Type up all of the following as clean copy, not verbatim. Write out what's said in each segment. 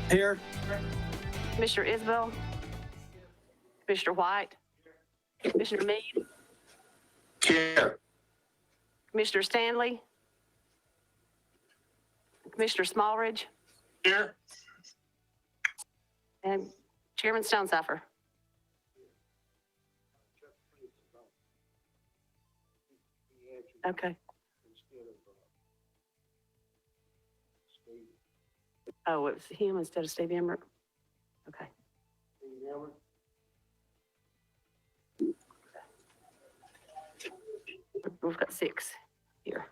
Here. Commissioner Isbell, Commissioner White, Commissioner Meade, Here. Commissioner Stanley, Commissioner Smallridge, Here. and Chairman Stonecipher. Okay. Oh, it was him instead of Steve Emmerich? Okay. We've got 6 here.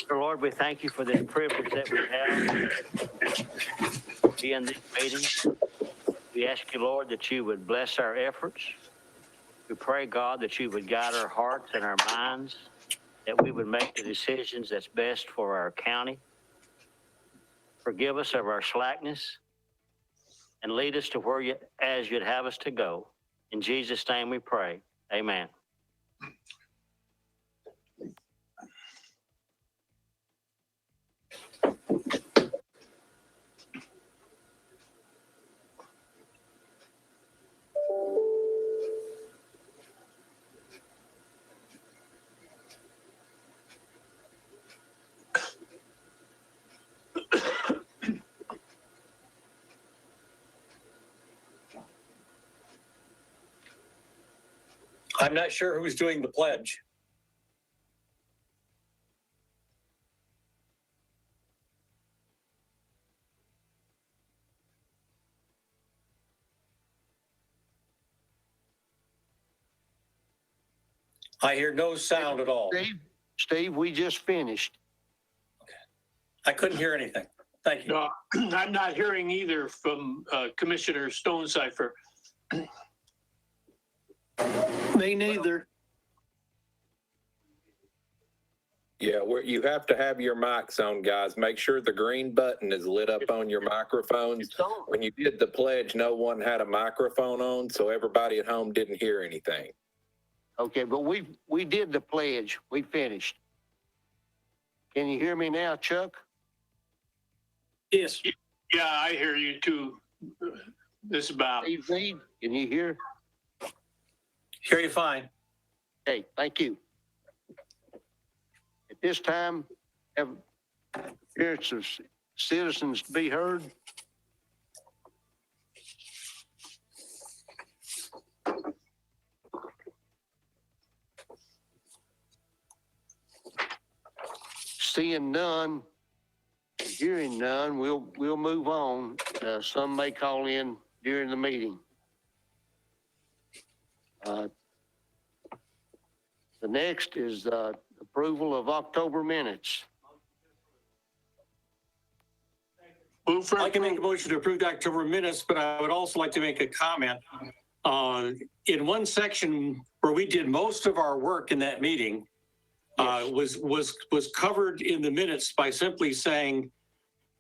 Dear Lord, we thank you for this privilege that we have to be in this meeting. We ask you, Lord, that you would bless our efforts. We pray, God, that you would guide our hearts and our minds, that we would make the decisions that's best for our county. Forgive us of our slackness and lead us to where you, as you'd have us to go. In Jesus' name we pray. Amen. I'm not sure who's doing the pledge. I hear no sound at all. Steve, we just finished. I couldn't hear anything. Thank you. No, I'm not hearing either from Commissioner Stonecipher. Me neither. Yeah, you have to have your mics on, guys. Make sure the green button is lit up on your microphones. When you did the pledge, no one had a microphone on, so everybody at home didn't hear anything. Okay, but we did the pledge. We finished. Can you hear me now, Chuck? Yes. Yeah, I hear you too. This is Bob. Steve Meade, can you hear? Hear you fine. Okay, thank you. At this time, have appearance of citizens to be heard. Seeing none, hearing none, we'll move on. Some may call in during the meeting. The next is approval of October minutes. Move for I can make a motion to approve the October minutes, but I would also like to make a comment. In one section where we did most of our work in that meeting, was covered in the minutes by simply saying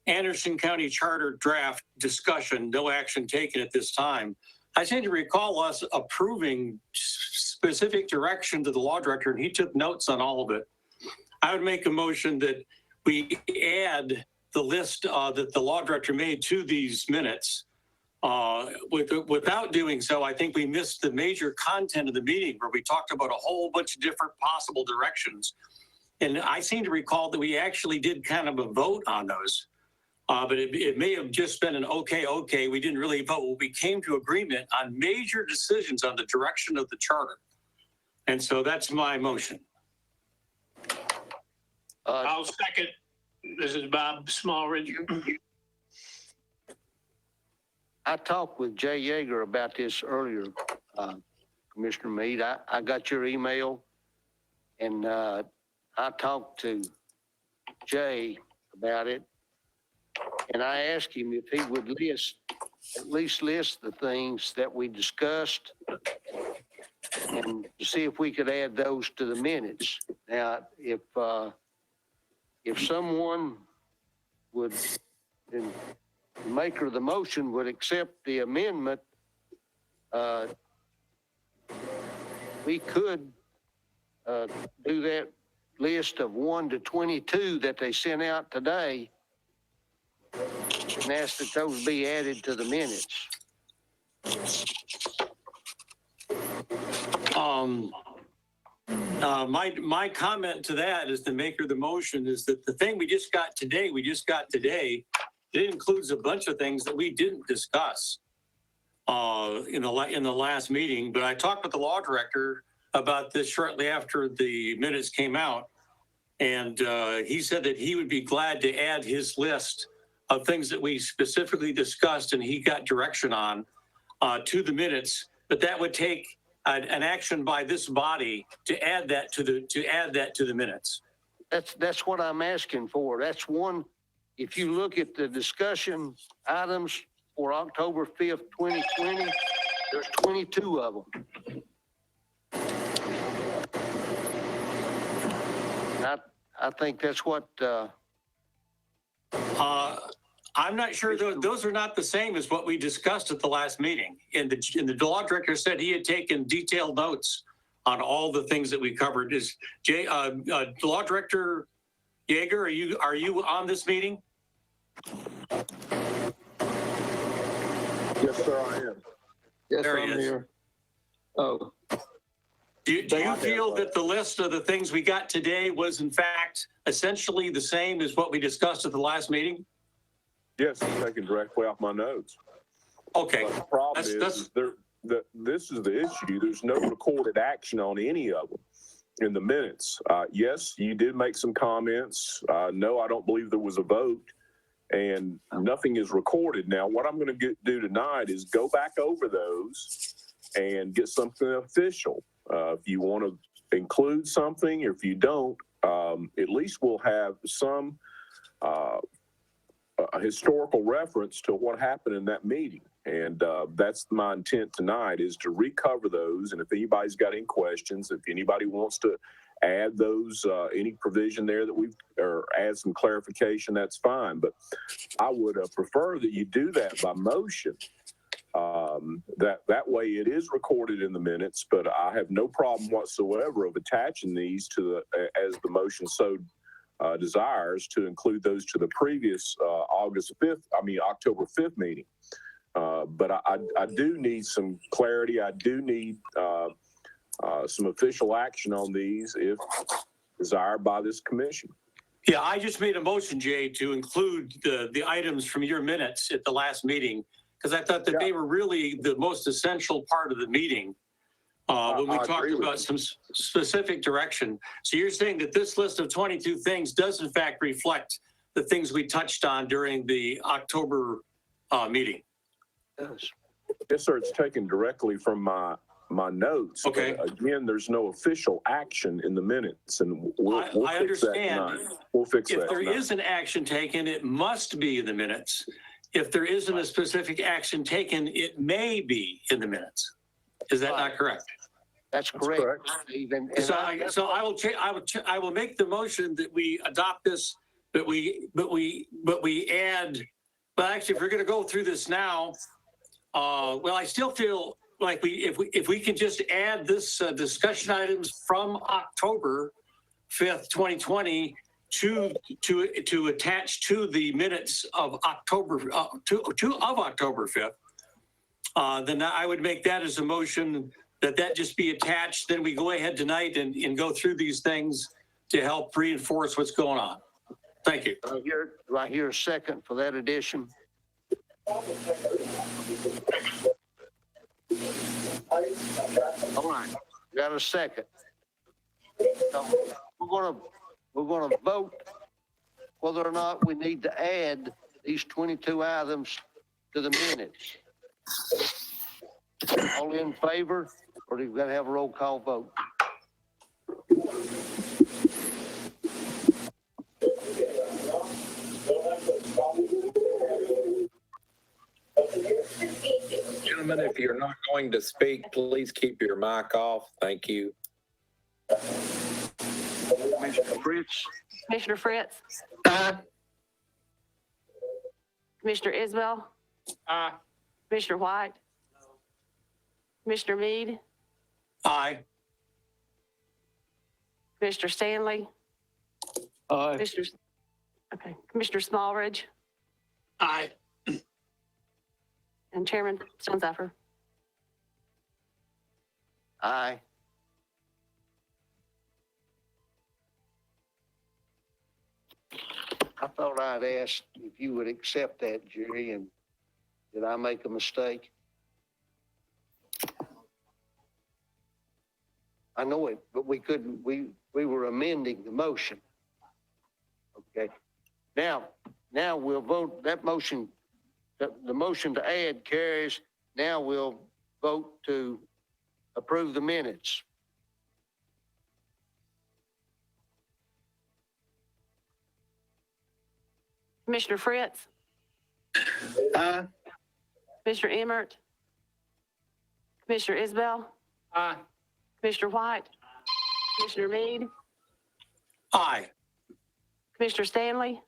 Anderson County Charter draft discussion, no action taken at this time. I seem to recall us approving specific direction to the law director, and he took notes on all of it. I would make a motion that we add the list that the law director made to these minutes. Without doing so, I think we missed the major content of the meeting where we talked about a whole bunch of different possible directions. And I seem to recall that we actually did kind of a vote on those. But it may have just been an okay, we didn't really vote. We came to agreement on major decisions on the direction of the charter. And so that's my motion. I'll second. This is Bob Smallridge. I talked with Jay Yeager about this earlier, Commissioner Meade. I got your email, and I talked to Jay about it, and I asked him if he would at least list the things that we discussed and to see if we could add those to the minutes. Now, if if someone would, the maker of the motion would accept the amendment, we could do that list of 1 to 22 that they sent out today and ask that those be added to the minutes. My comment to that is the maker of the motion is that the thing we just got today, it includes a bunch of things that we didn't discuss in the last meeting. But I talked with the law director about this shortly after the minutes came out, and he said that he would be glad to add his list of things that we specifically discussed, and he got direction on to the minutes. But that would take an action by this body to add that to the minutes. That's what I'm asking for. That's one. If you look at the discussion items for October 5th, 2020, there's 22 of them. And I think that's what, I'm not sure those are not the same as what we discussed at the last meeting. And the law director said he had taken detailed notes on all the things that we covered. Is the law director Yeager, are you on this meeting? Yes, sir, I am. Yes, There he I'm is. here. Oh, Do you feel that the list of the things we got today was in fact essentially the same as what we discussed at the last meeting? Yes, I'm taking directly off my notes. Okay. But the problem That's- is this is the issue. There's no recorded action on any of them in the minutes. Yes, you did make some comments. No, I don't believe there was a vote, and nothing is recorded. Now, what I'm going to do tonight is go back over those and get something official. If you want to include something, or if you don't, at least we'll have some a historical reference to what happened in that meeting. And that's my intent tonight, is to recover those. And if anybody's got any questions, if anybody wants to add those, any provision there that or add some clarification, that's fine. But I would prefer that you do that by motion. That way it is recorded in the minutes, but I have no problem whatsoever of attaching these to as the motion so desires, to include those to the previous October 5th meeting. But I do need some clarity. I do need some official action on these if desired by this commission. Yeah, I just made a motion, Jay, to include the items from your minutes at the last meeting, because I thought that they were really the most essential part of the meeting when we talked about some specific direction. So you're saying that this list of 22 things does in fact reflect the things we touched on during the October meeting? Yes, sir. It's taken directly from my notes. Okay. But again, there's no official action in the minutes, and we'll I fix that understand. tonight. We'll fix If that there tonight. is an action taken, it must be in the minutes. If there isn't a specific action taken, it may be in the minutes. Is that not correct? that's correct, Steve. And So I will make the motion that we adopt this, but we add, but actually, if we're going to go through this now, well, I still feel like if we can just add this discussion items from October 5th, 2020 to attach to the minutes of October October 5th, then I would make that as a motion that just be attached. Then we go ahead tonight and go through these things to help reinforce what's going on. Thank you. do I hear a second for that addition? All right, got a second. So we're gonna vote whether or not we need to add these 22 items to the minutes. All in favor, or do we gotta have a roll call vote? Gentlemen, if you're not going to speak, please keep your mic off. Thank you. Mr. Fritz? Commissioner Fritz, Commissioner Isbell, Aye. Commissioner White, Commissioner Meade, Aye. Commissioner Stanley, Aye. Commissioner Smallridge, Aye. and Chairman Stonezapper. Aye. I thought I'd ask if you would accept that, Jerry, and did I make a mistake? I know it, but we couldn't, we were amending the motion. Okay. Now we'll vote, that motion, the motion to add carries. Now we'll vote to approve the minutes. Commissioner Fritz, Commissioner Emmert, Commissioner Isbell, Aye. Commissioner White, Commissioner Meade, Aye. Commissioner Stanley,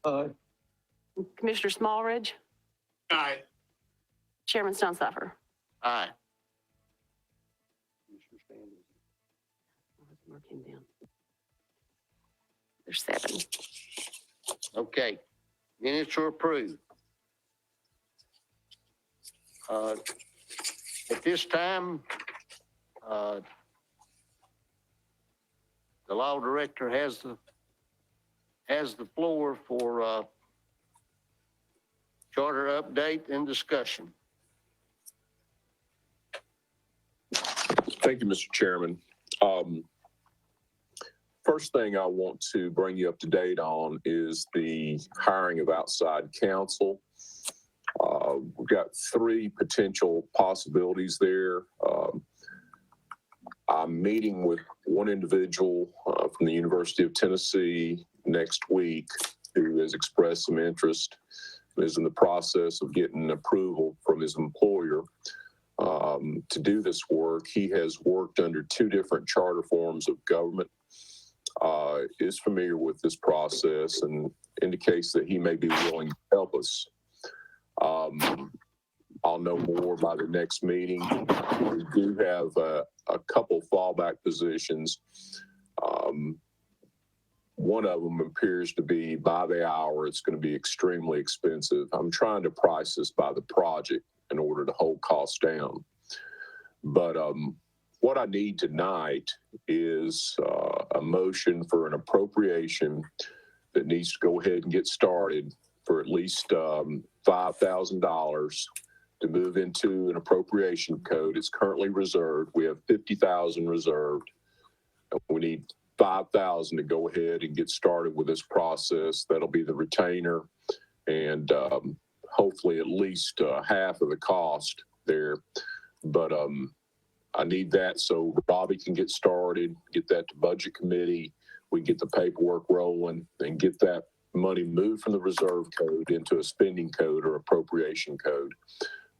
Aye. Commissioner Smallridge, Aye. Chairman Stonezapper. Aye. Mark him down. There's 7. Okay, minutes are approved. At this time, the law director has the floor for charter update and discussion. Thank you, Mr. Chairman. First thing I want to bring you up to date on is the hiring of outside counsel. We've got 3 potential possibilities there. I'm meeting with one individual from the University of Tennessee next week who has expressed some interest and is in the process of getting approval from his employer to do this work. He has worked under 2 different charter forms of government, is familiar with this process, and indicates that he may be willing to help us. I'll know more by the next meeting. We do have a couple fallback positions. One of them appears to be by the hour. It's going to be extremely expensive. I'm trying to price this by the project in order to hold costs down. But what I need tonight is a motion for an appropriation that needs to go ahead and get started for at least $5,000 to move into an appropriation code. It's currently reserved. We have $50,000 reserved. We need $5,000 to go ahead and get started with this process. That'll be the retainer, and hopefully at least half of the cost there. But I need that so Robbie can get started, get that to budget committee. We get the paperwork rolling and get that money moved from the reserve code into a spending code or appropriation code.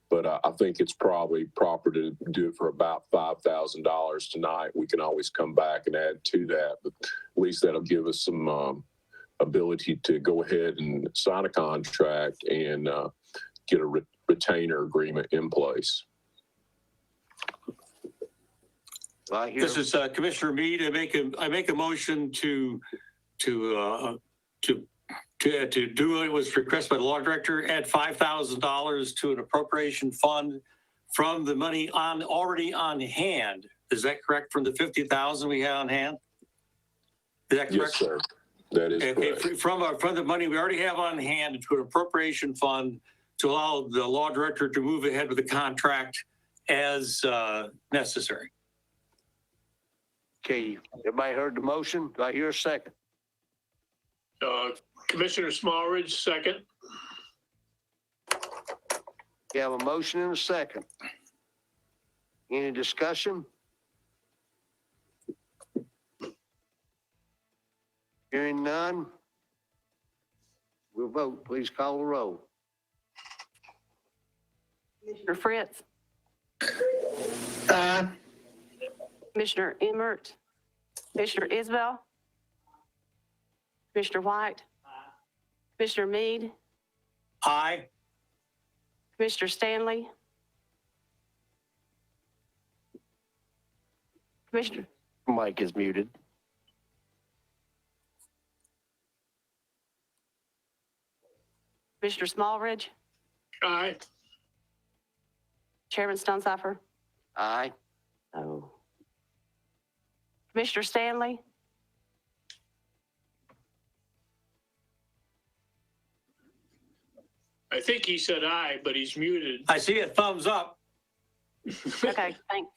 But I think it's probably proper to do it for about $5,000 tonight. We can always come back and add to that, but at least that'll give us some ability to go ahead and sign a contract and get a retainer agreement in place. This is Commissioner Meade. I make a motion to do what was requested by the law director, add $5,000 to an appropriation fund from the money already on hand. Is that correct? From the 50,000 we have on hand? Is that correct? Yes, sir. That is okay, correct. From the money we already have on hand to an appropriation fund to allow the law director to move ahead with the contract as necessary. Okay, everybody heard the motion? Do I hear a second? Commissioner Smallridge, second. We have a motion and a second. Any discussion? Hearing none. We'll vote. Please call the roll. Commissioner Fritz, Commissioner Emmert, Commissioner Isbell, Commissioner White, Commissioner Meade, Aye. Commissioner Stanley, Commissioner, Mike is muted. Commissioner Smallridge, Aye. Chairman Stonecipher. Aye. Oh. Commissioner Stanley, I think he said aye, but he's muted. I see a thumbs up. okay, thanks.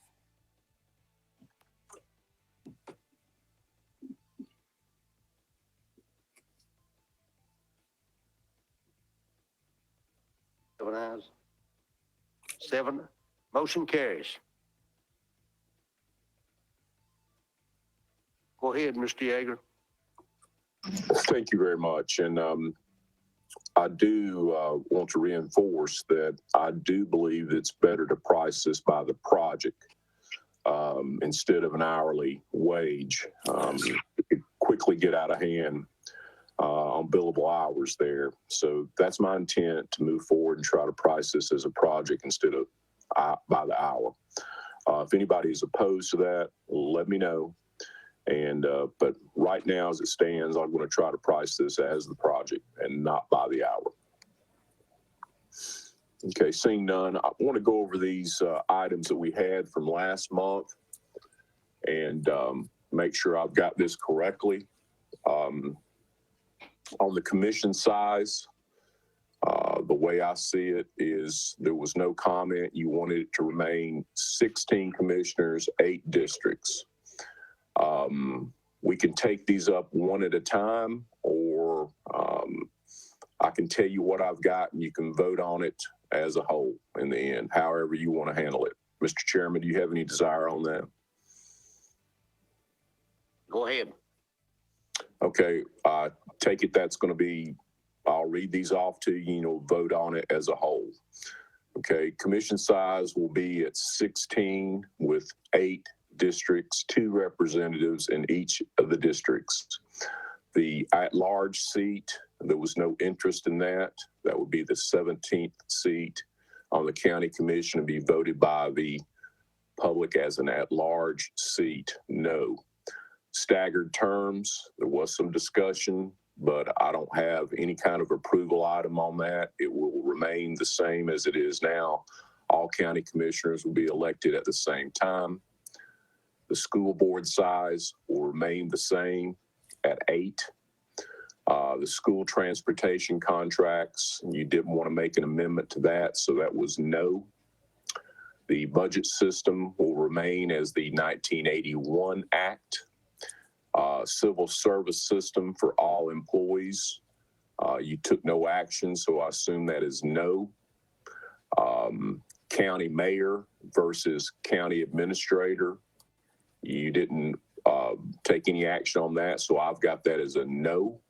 Seven ayes. Seven. Motion carries. Go ahead, Mr. Yeager. Thank you very much. And I do want to reinforce that I do believe it's better to price this by the project instead of an hourly wage. It could quickly get out of hand on billable hours there. So that's my intent, to move forward and try to price this as a project instead of by the hour. If anybody is opposed to that, let me know. And but right now, as it stands, I'm going to try to price this as the project and not by the hour. Okay, seeing none, I want to go over these items that we had from last month and make sure I've got this correctly. On the commission size, the way I see it is there was no comment. You wanted it to remain 16 commissioners, 8 districts. We can take these up one at a time, or I can tell you what I've got and you can vote on it as a whole in the end, however you want to handle it. Mr. Chairman, do you have any desire on that? Go ahead. Okay, take it that's going to be, I'll read these off to you, vote on it as a whole. Okay, commission size will be at 16 with 8 districts, 2 representatives in each of the districts. The at-large seat, there was no interest in that. That would be the 17th seat on the county commission and be voted by the public as an at-large seat. No. Staggered terms, there was some discussion, but I don't have any kind of approval item on that. It will remain the same as it is now. All county commissioners will be elected at the same time. The school board size will remain the same at 8. The school transportation contracts, you didn't want to make an amendment to that, so that was no. The budget system will remain as the 1981 Act. Civil service system for all employees, you took no action, so I assume that is no. County mayor versus county administrator, you didn't take any action on that, so I've got that as a no.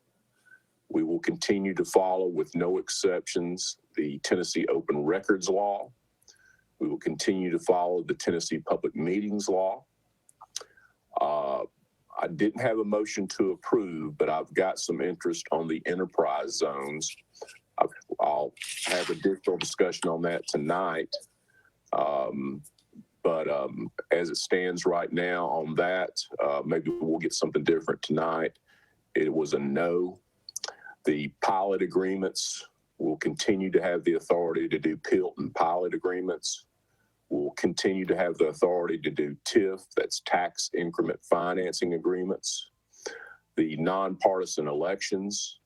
We will continue to follow, with no exceptions, the Tennessee Open Records Law. We will continue to follow the Tennessee Public Meetings Law. I didn't have a motion to approve, but I've got some interest on the enterprise zones. I'll have additional discussion on that tonight. But as it stands right now on that, maybe we'll get something different tonight. It was a no. The pilot agreements will continue to have the authority to do PILT and pilot agreements. We'll continue to have the authority to do TIF, that's tax increment financing agreements. The nonpartisan elections,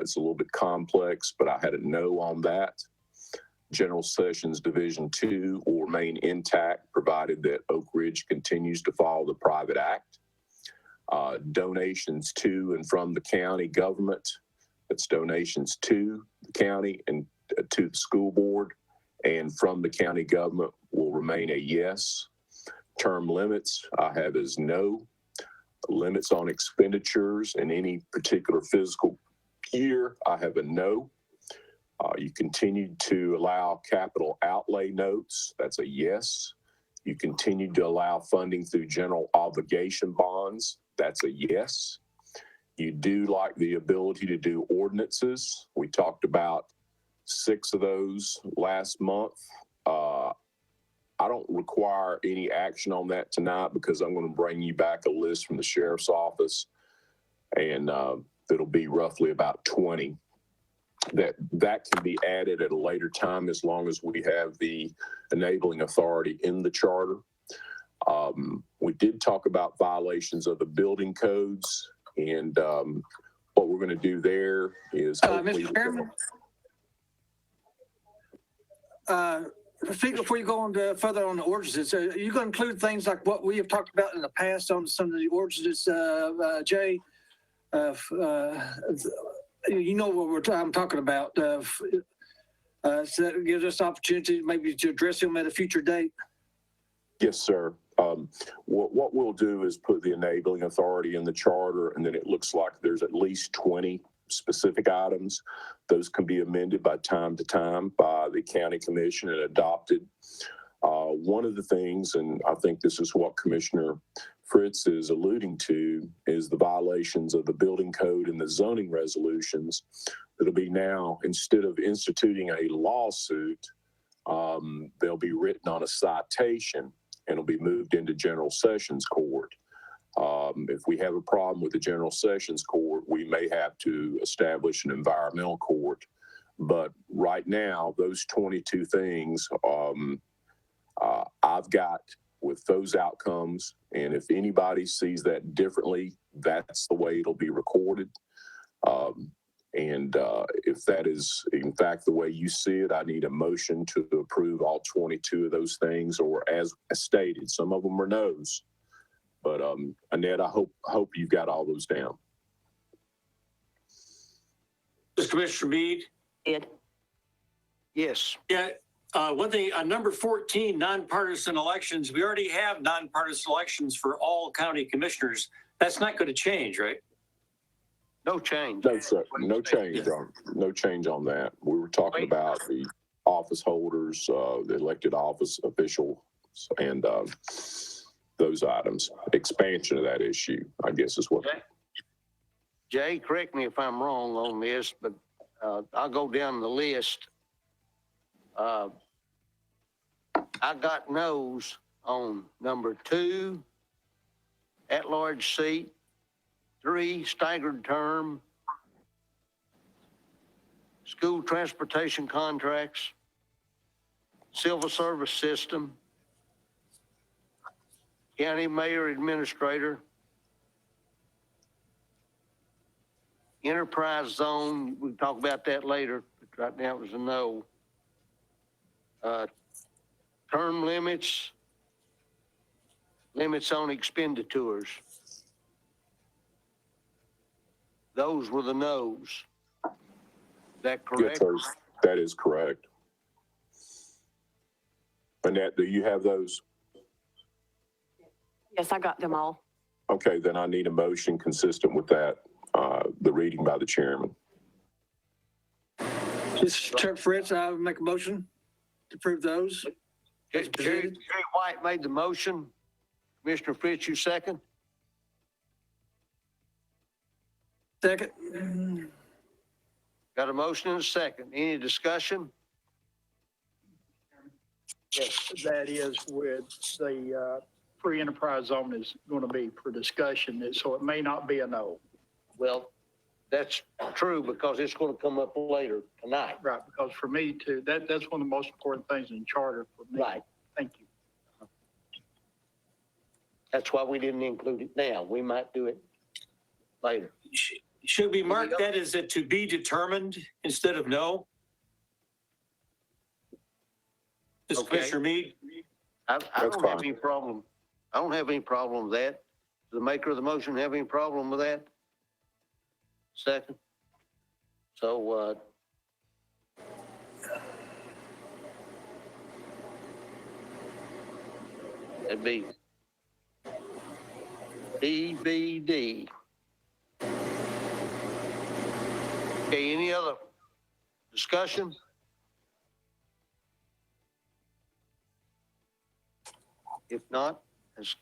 it's a little bit complex, but I had a no on that. General Sessions Division 2 will remain intact, provided that Oak Ridge continues to follow the private act. Donations to and from the county government, that's donations to the county and to the school board and from the county government, will remain a yes. Term limits I have as no. Limits on expenditures in any particular fiscal year, I have a no. You continue to allow capital outlay notes, that's a yes. You continue to allow funding through general obligation bonds, that's a yes. You do like the ability to do ordinances. We talked about 6 of those last month. I don't require any action on that tonight because I'm going to bring you back a list from the sheriff's office, and it'll be roughly about 20. That can be added at a later time as long as we have the enabling authority in the charter. We did talk about violations of the building codes, and what we're going to do there is hopefully. Mr. Chairman? Before you go on to further on the ordinances, are you going to include things like what we have talked about in the past on some of the ordinances, Jay? You know what I'm talking about. So that gives us opportunity maybe to address them at a future date. Yes, sir. What we'll do is put the enabling authority in the charter, and then it looks like there's at least 20 specific items. Those can be amended by time to time by the county commission and adopted. One of the things, and I think this is what Commissioner Fritz is alluding to, is the violations of the building code and the zoning resolutions. It'll be now, instead of instituting a lawsuit, they'll be written on a citation and it'll be moved into general sessions court. If we have a problem with the general sessions court, we may have to establish an environmental court. But right now, those 22 things I've got with those outcomes. And if anybody sees that differently, that's the way it'll be recorded. If that is, in fact, the way you see it, I need a motion to approve all 22 of those things, or as stated. Some of them are no's. But Annette, I hope you've got all those down. Mr. Commissioner Mead? Ed? Yes. Yeah, one thing, on number 14, nonpartisan elections, we already have nonpartisan elections for all county commissioners. That's not going to change, right? No change. No, sir. No change on that. We were talking about the office holders, the elected office officials, and those items. Expansion of that issue, I guess, is what. Jay, correct me if I'm wrong on this, but I'll go down the list. I got no's on number 2, at-large seat, 3, staggered term, school transportation contracts, civil service system, county mayor administrator, enterprise zone, we'll talk about that later, but right now it was a no. Term limits, limits on expenditures. Those were the no's. Is that Yes, correct? sir. That is correct. Annette, do you have those? Yes, I got them all. Okay, then I need a motion consistent with that, the reading by the chairman. Mr. Chair Fritz, I would make a motion to approve those. Jerry White made the motion. Commissioner Fritz, you second? Second. Got a motion and a second. Any discussion? Yes, that is with the free enterprise zone is going to be for discussion, so it may not be a no. Well, that's true because it's going to come up later tonight. Right, because for me too, that's one of the most important things in charter for me. Right. Thank you. That's why we didn't include it now. We might do it later. Should we mark that as a to be determined instead of no? Mr. Okay. Commissioner Mead? I That's don't have fine. any problem. I don't have any problem with that. Does the maker of the motion have any problem with that? Second. So, it'd be DVD. Okay, any other discussion? If not, let's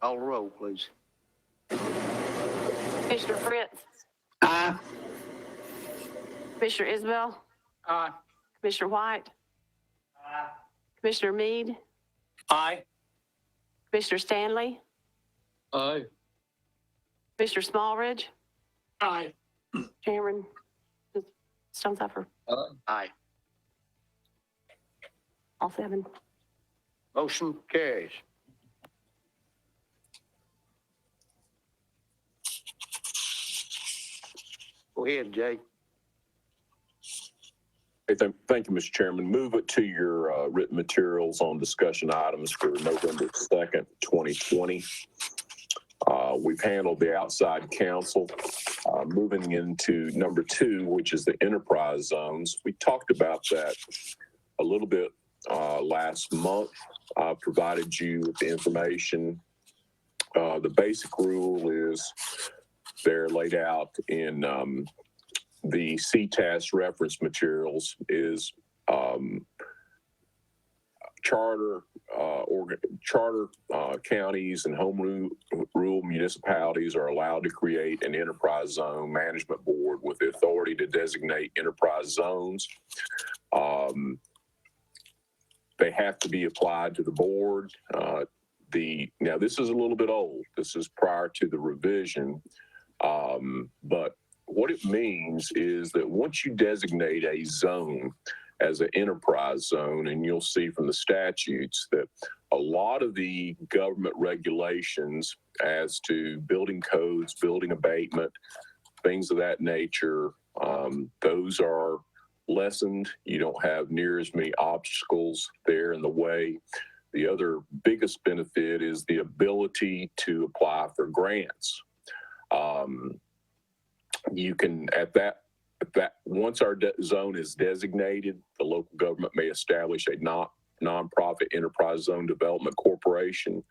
call the roll, please. Commissioner Fritz, Aye. Commissioner Isabel, Aye. Commissioner White, Commissioner Meade, Aye. Commissioner Stanley, Aye. Commissioner Smallridge, Aye. Chairman Stonecipher, Aye. all seven. Motion carries. Go ahead, Jay. Hey, thank you, Mr. Chairman. Move it to your written materials on discussion items for November 2nd, 2020. We've handled the outside counsel. Moving into number 2, which is the enterprise zones. We talked about that a little bit last month. I provided you with the information. The basic rule is they're laid out in the CTAS reference materials is charter counties and home rule municipalities are allowed to create an enterprise zone management board with the authority to designate enterprise zones. They have to be applied to the board. Now this is a little bit old. This is prior to the revision, but what it means is that once you designate a zone as an enterprise zone, and you'll see from the statutes that a lot of the government regulations as to building codes, building abatement, things of that nature, those are lessened. You don't have near as many obstacles there in the way. The other biggest benefit is the ability to apply for grants. You can, once our zone is designated, the local government may establish a nonprofit enterprise zone development corporation.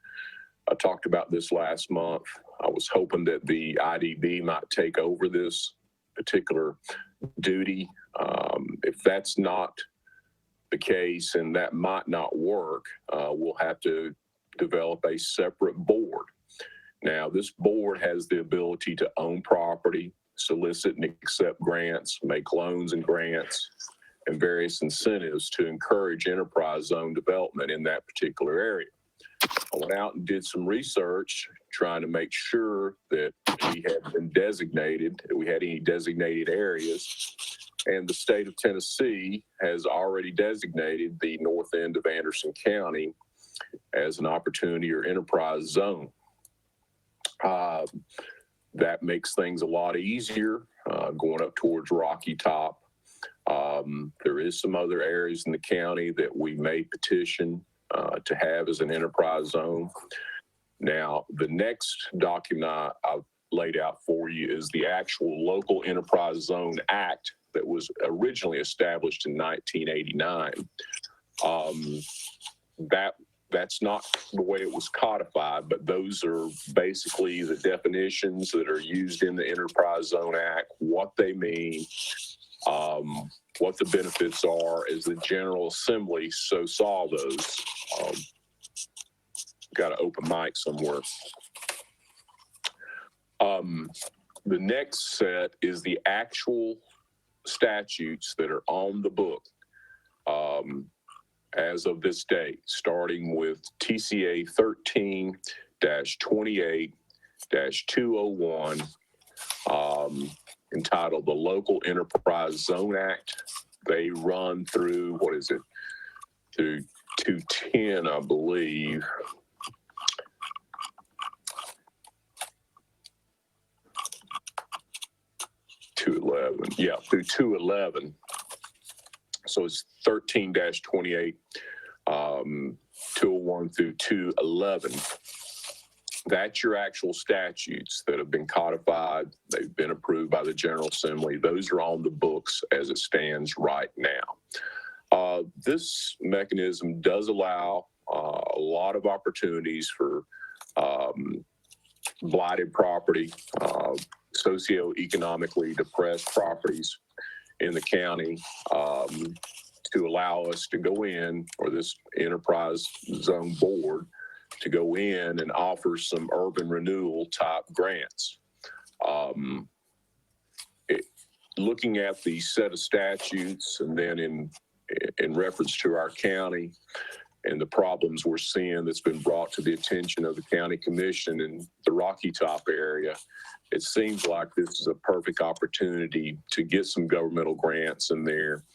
I talked about this last month. I was hoping that the IDB might take over this particular duty. If that's not the case and that might not work, we'll have to develop a separate board. Now, this board has the ability to own property, solicit and accept grants, make loans and grants, and various incentives to encourage enterprise zone development in that particular area. I went out and did some research trying to make sure that we had been designated, that we had any designated areas, and the state of Tennessee has already designated the north end of Anderson County as an opportunity or enterprise zone. That makes things a lot easier going up towards Rocky Top. There is some other areas in the county that we may petition to have as an enterprise zone. Now, the next document I've laid out for you is the actual Local Enterprise Zone Act that was originally established in 1989. That's not the way it was codified, but those are basically the definitions that are used in the Enterprise Zone Act, what they mean, what the benefits are as the General Assembly so saw those. Got an open mic somewhere. The next set is the actual statutes that are on the book as of this date, starting with TCA 13-28-201, entitled the Local Enterprise Zone Act. They run through, through 210, I believe. Through 211. So it's 13-28, 201 through 211. That's your actual statutes that have been codified. They've been approved by the General Assembly. Those are on the books as it stands right now. This mechanism does allow a lot of opportunities for blighted property, socioeconomically depressed properties in the county, to allow us to go in, or this enterprise zone board to go in and offer some urban renewal type grants. Looking at the set of statutes and then in reference to our county and the problems we're seeing that's been brought to the attention of the county commission in the Rocky Top area, it seems like this is a perfect opportunity to get some governmental grants in there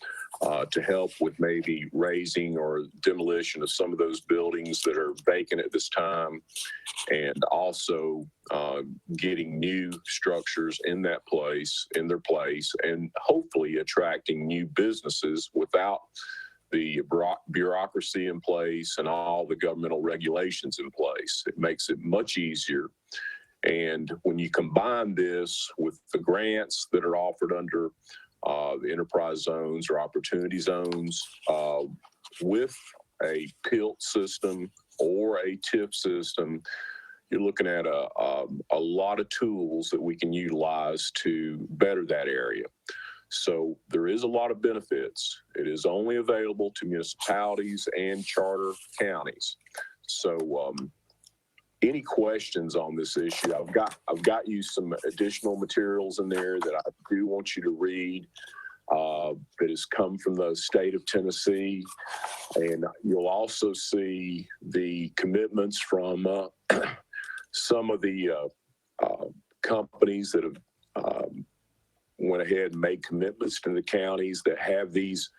to help with maybe raising or demolition of some of those buildings that are vacant at this time, and also getting new structures in their place, and hopefully attracting new businesses without the bureaucracy in place and all the governmental regulations in place. It makes it much easier. And when you combine this with the grants that are offered under the enterprise zones or opportunity zones, with a PILT system or a TIF system, you're looking at a lot of tools that we can utilize to better that area. So there is a lot of benefits. It is only available to municipalities and charter counties. So any questions on this issue? I've got you some additional materials in there that I do want you to read that has come from the state of Tennessee. And you'll also see the commitments from some of the companies that have went ahead and made commitments to the counties that have these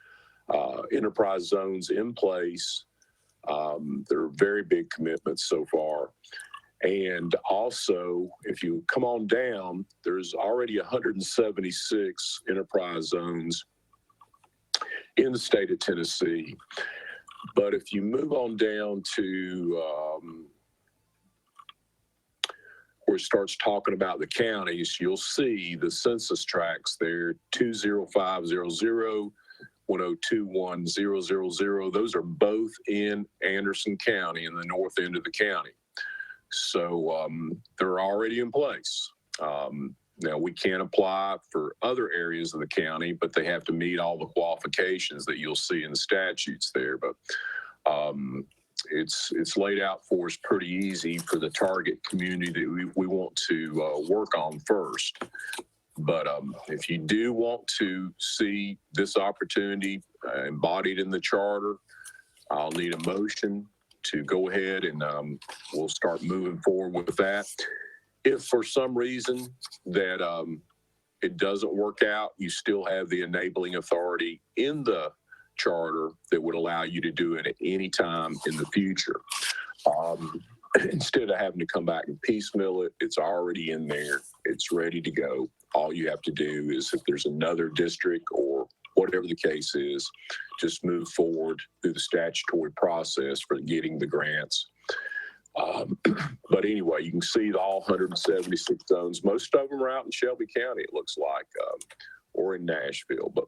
enterprise zones in place. They're very big commitments so far. And also, if you come on down, there's already 176 enterprise zones in the state of Tennessee. But if you move on down to where it starts talking about the counties, you'll see the census tracts there, 20500, 102100. Those are both in Anderson County, in the north end of the county. So they're already in place. Now, we can apply for other areas of the county, but they have to meet all the qualifications that you'll see in the statutes there. But it's laid out for us pretty easy for the target community that we want to work on first. But if you do want to see this opportunity embodied in the charter, I'll need a motion to go ahead and we'll start moving forward with that. If for some reason that it doesn't work out, you still have the enabling authority in the charter that would allow you to do it at any time in the future. Instead of having to come back and piecemeal it, it's already in there. It's ready to go. All you have to do is, if there's another district or whatever the case is, just move forward through the statutory process for getting the grants. But anyway, you can see all 176 zones. Most of them are out in Shelby County, it looks like, or in Nashville. But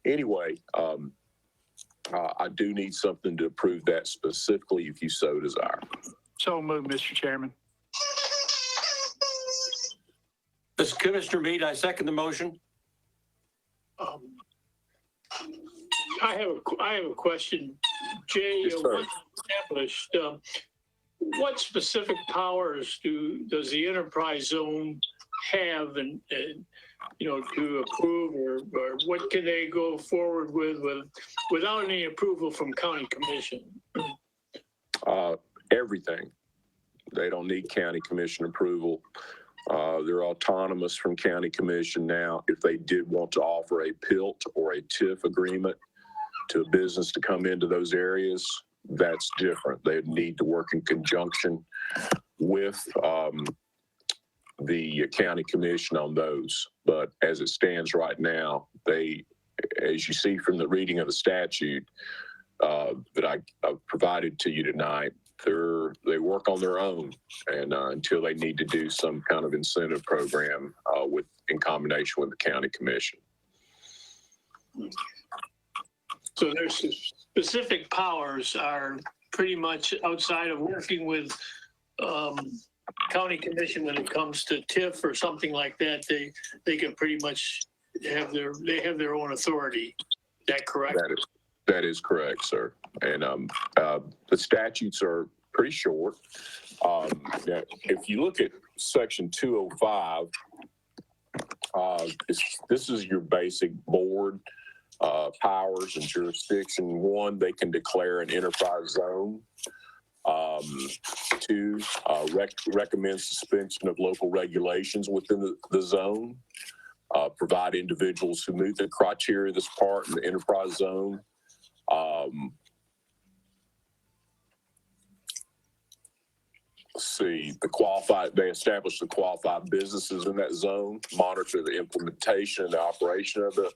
anyway, I do need something to approve that specifically if you so desire. So moved, Mr. Chairman. This is Commissioner Meade. I second the motion. I have a question. Jay, Yes, sir. once established, what specific powers does the enterprise zone have and to approve, or what can they go forward with without any approval from county commission? Everything. They don't need county commission approval. They're autonomous from county commission now. If they did want to offer a PILT or a TIF agreement to a business to come into those areas, that's different. They need to work in conjunction with the county commission on those. But as it stands right now, they, as you see from the reading of the statute that I've provided to you tonight, they work on their own, and until they need to do some kind of incentive program in combination with the county commission. So their specific powers are pretty much outside of working with county commission when it comes to TIF or something like that. They can pretty much have their own authority. Is that correct? That is correct, sir. And the statutes are pretty short. Now, if you look at Section 205, This is your basic board powers and jurisdiction. One, they can declare an enterprise zone. Two, recommend suspension of local regulations within the zone. Provide individuals who meet the criteria of this part in the enterprise zone. They establish the qualified businesses in that zone, monitor the implementation and the operation of the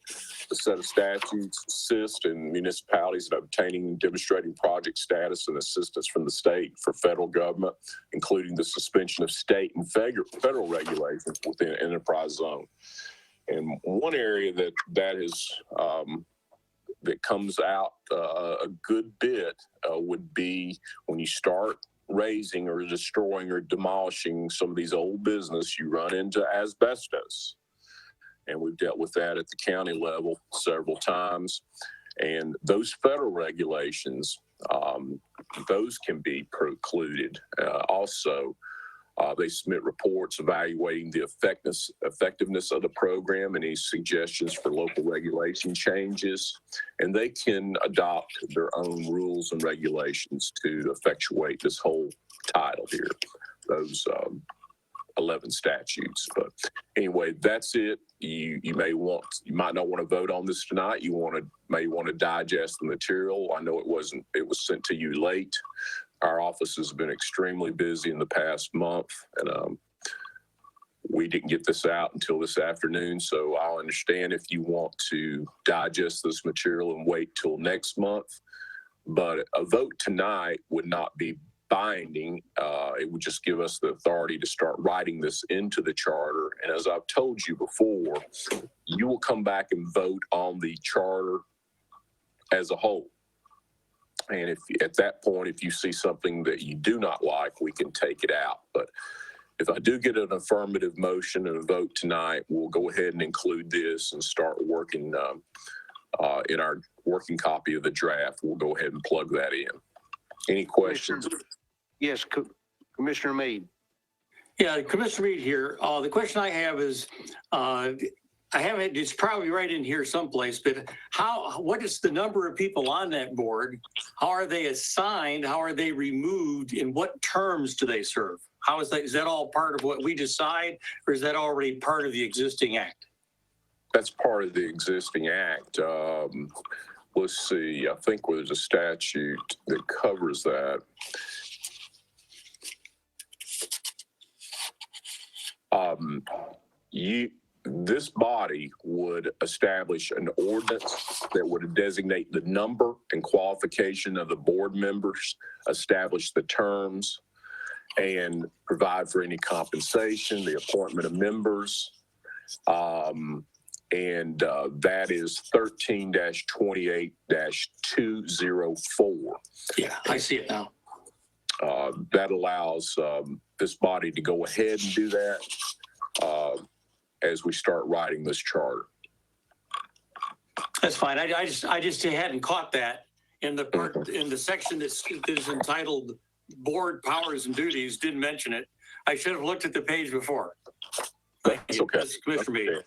set of statutes, assist in municipalities in obtaining and demonstrating project status and assistance from the state for federal government, including the suspension of state and federal regulations within an enterprise zone. And one area that comes out a good bit would be when you start raising or destroying or demolishing some of these old business, you run into asbestos. And we've dealt with that at the county level several times. And those federal regulations, those can be precluded. Also, they submit reports evaluating the effectiveness of the program and any suggestions for local regulation changes. And they can adopt their own rules and regulations to effectuate this whole title here, those 11 statutes. But anyway, that's it. You might not want to vote on this tonight. You may want to digest the material. I know it was sent to you late. Our office has been extremely busy in the past month, and we didn't get this out until this afternoon. So I'll understand if you want to digest this material and wait till next month. But a vote tonight would not be binding. It would just give us the authority to start writing this into the charter. And as I've told you before, you will come back and vote on the charter as a whole. And if at that point, if you see something that you do not like, we can take it out. But if I do get an affirmative motion and a vote tonight, we'll go ahead and include this and start working in our working copy of the draft. We'll go ahead and plug that in. Any questions? Yes, Commissioner Meade. Yeah, Commissioner Reed here. The question I have is, I have it, it's probably right in here someplace, but what is the number of people on that board? How are they assigned? How are they removed? In what terms do they serve? How is that all part of what we decide, or is that already part of the existing act? That's part of the existing act. Let's see, I think there's a statute that covers that. This body would establish an ordinance that would designate the number and qualification of the board members, establish the terms, and provide for any compensation, the appointment of members. And that is 13-28-204. Yeah, I see it now. That allows this body to go ahead and do that as we start writing this charter. That's fine. I just hadn't caught that in the part, in the section that is entitled Board Powers and Duties. Didn't mention it. I should have looked at the page before. That's okay. That's Commissioner Meade.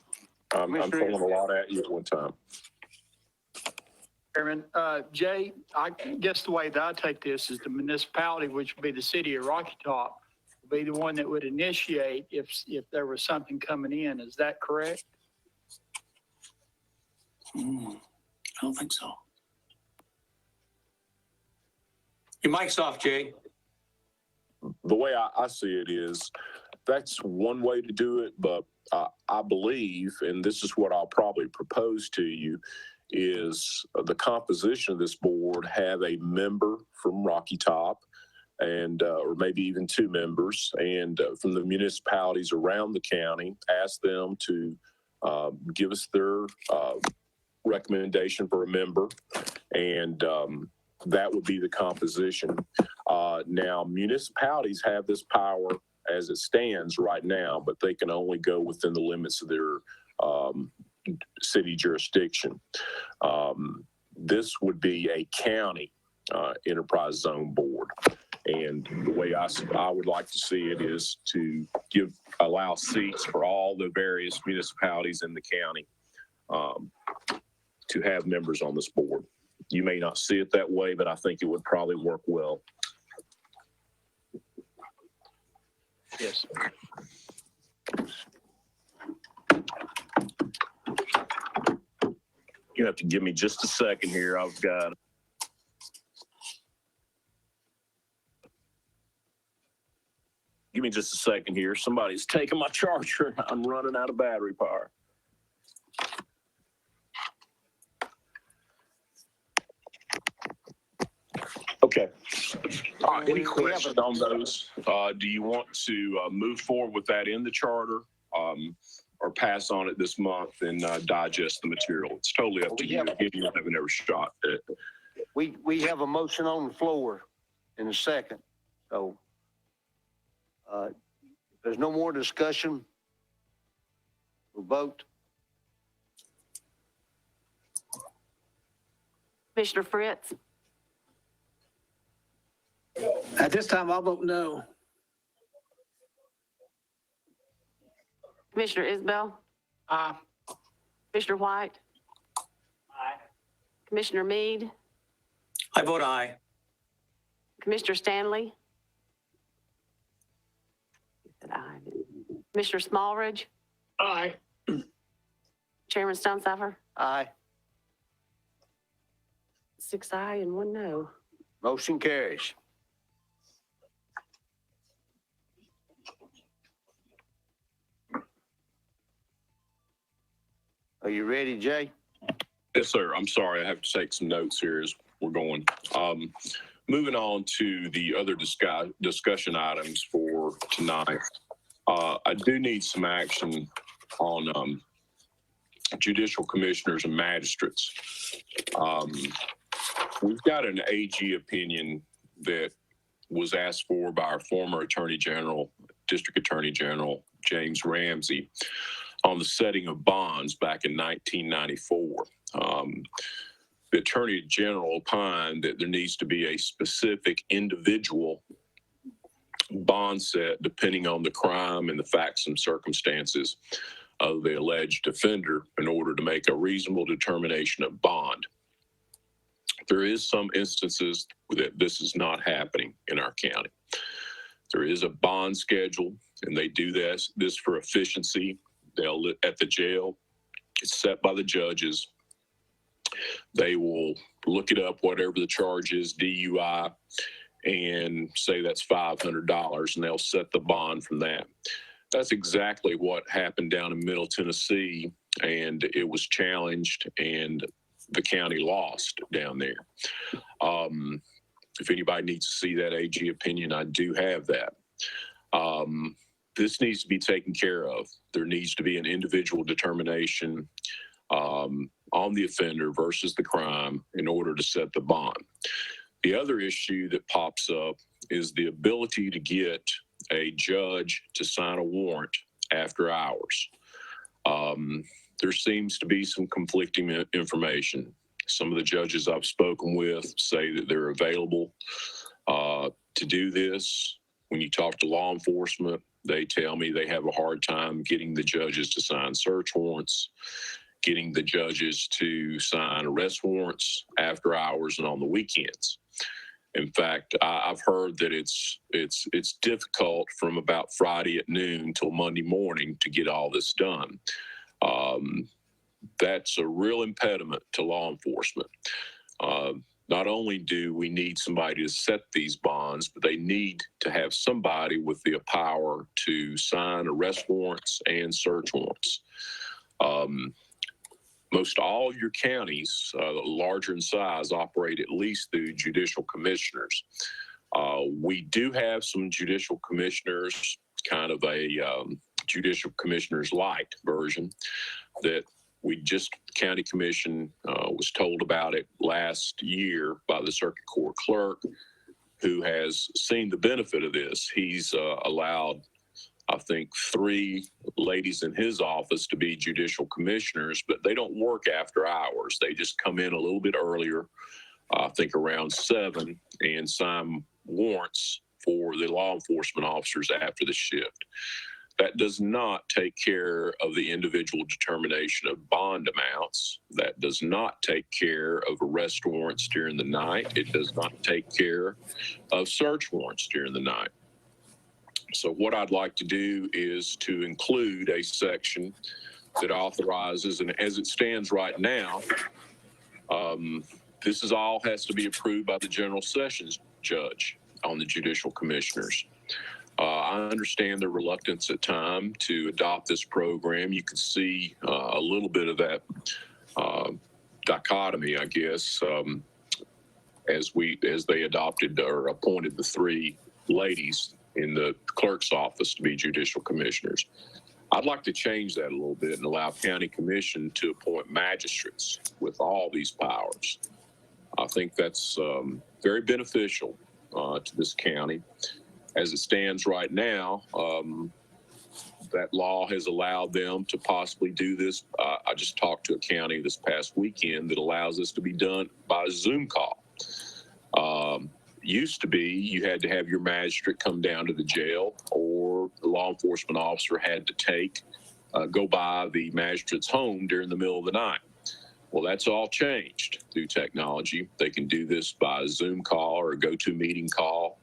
I'm throwing a lot at you at one time. Chairman, Jay, I guess the way that I take this is the municipality, which would be the city of Rocky Top, would be the one that would initiate if there was something coming in. Is that correct? I don't think so. Your mic's off, Jay. The way I see it is that's one way to do it, but I believe, and this is what I'll probably propose to you, is the composition of this board have a member from Rocky Top and or maybe even two members, and from the municipalities around the county, ask them to give us their recommendation for a member, and that would be the composition. Now, municipalities have this power as it stands right now, but they can only go within the limits of their city jurisdiction. This would be a county enterprise zone board. And the way I would like to see it is to allow seats for all the various municipalities in the county to have members on this board. You may not see it that way, but I think it would probably work well. Yes. You have to give me just a second here. I've got. Give me just a second here. Somebody's taking my charger. I'm running out of battery power. Okay. Any questions on those? Do you want to move forward with that in the charter or pass on it this month and digest the material? It's totally up to you. Again, you haven't ever shot it. We have a motion on the floor in a second. So if there's no more discussion, we'll vote. Commissioner Fritz, At this time, I'll vote no. Commissioner Isbell, Commissioner White, Commissioner Meade, I vote aye. Commissioner Stanley. He said aye. Commissioner Smallridge, Aye. Chairman Stonecipher, Aye. 6 aye and 1 no. Motion carries. Are you ready, Jay? Yes, sir. I'm sorry. I have to take some notes here as we're going. Moving on to the other discussion items for tonight. I do need some action on judicial commissioners and magistrates. We've got an AG opinion that was asked for by our former Attorney General, District Attorney General, James Ramsey, on the setting of bonds back in 1994. The Attorney General opined that there needs to be a specific individual bond set depending on the crime and the facts and circumstances of the alleged offender in order to make a reasonable determination of bond. There is some instances that this is not happening in our county. There is a bond schedule, and they do this for efficiency. They'll at the jail. It's set by the judges. They will look it up, whatever the charge is, DUI, and say that's $500, and they'll set the bond from that. That's exactly what happened down in Middle Tennessee, and it was challenged, and the county lost down there. If anybody needs to see that AG opinion, I do have that. This needs to be taken care of. There needs to be an individual determination on the offender versus the crime in order to set the bond. The other issue that pops up is the ability to get a judge to sign a warrant after hours. There seems to be some conflicting information. Some of the judges I've spoken with say that they're available to do this. When you talk to law enforcement, they tell me they have a hard time getting the judges to sign search warrants, getting the judges to sign arrest warrants after hours and on the weekends. In fact, I've heard that it's difficult from about Friday at noon till Monday morning to get all this done. That's a real impediment to law enforcement. Not only do we need somebody to set these bonds, but they need to have somebody with the power to sign arrest warrants and search warrants. Most all of your counties, larger in size, operate at least through judicial commissioners. We do have some judicial commissioners, kind of a judicial commissioners light version that county commission was told about it last year by the circuit court clerk, who has seen the benefit of this. He's allowed, I think, 3 ladies in his office to be judicial commissioners, but they don't work after hours. They just come in a little bit earlier I think around 7, and sign warrants for the law enforcement officers after the shift. That does not take care of the individual determination of bond amounts. That does not take care of arrest warrants during the night. It does not take care of search warrants during the night. So what I'd like to do is to include a section that authorizes, and as it stands right now, this is all has to be approved by the General Sessions Judge on the judicial commissioners. I understand the reluctance at time to adopt this program. You can see a little bit of that dichotomy, I guess, as they adopted or appointed the 3 ladies in the clerk's office to be judicial commissioners. I'd like to change that a little bit and allow county commission to appoint magistrates with all these powers. I think that's very beneficial to this county. As it stands right now, that law has allowed them to possibly do this. I just talked to a county this past weekend that allows this to be done by a Zoom call. Used to be you had to have your magistrate come down to the jail, or the law enforcement officer had to go by the magistrate's home during the middle of the night. Well, that's all changed through technology. They can do this by a Zoom call or a GoToMeeting call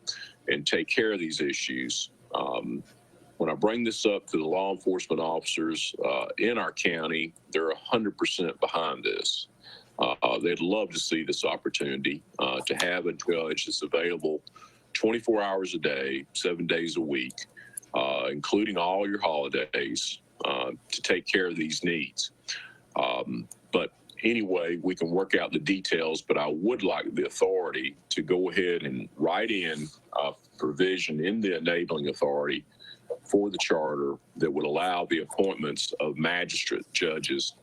and take care of these issues. When I bring this up to the law enforcement officers in our county, they're 100% behind this. They'd love to see this opportunity to have a judge that's available 24 hours a day, 7 days a week, including all your holidays, to take care of these needs. But anyway, we can work out the details, but I would like the authority to go ahead and write in a provision in the enabling authority for the charter that would allow the appointments of magistrate judges,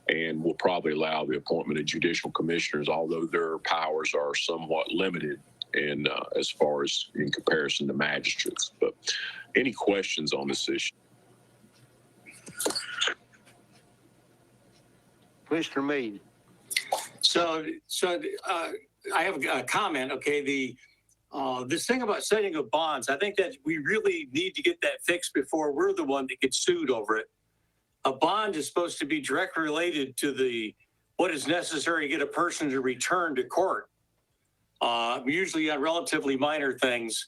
and will probably allow the appointment of judicial commissioners, although their powers are somewhat limited in as far as in comparison to magistrates. But any questions on this issue? Mr. Meade. So I have a comment. Okay, this thing about setting of bonds, I think that we really need to get that fixed before we're the one that gets sued over it. A bond is supposed to be directly related to what is necessary to get a person to return to court, usually on relatively minor things.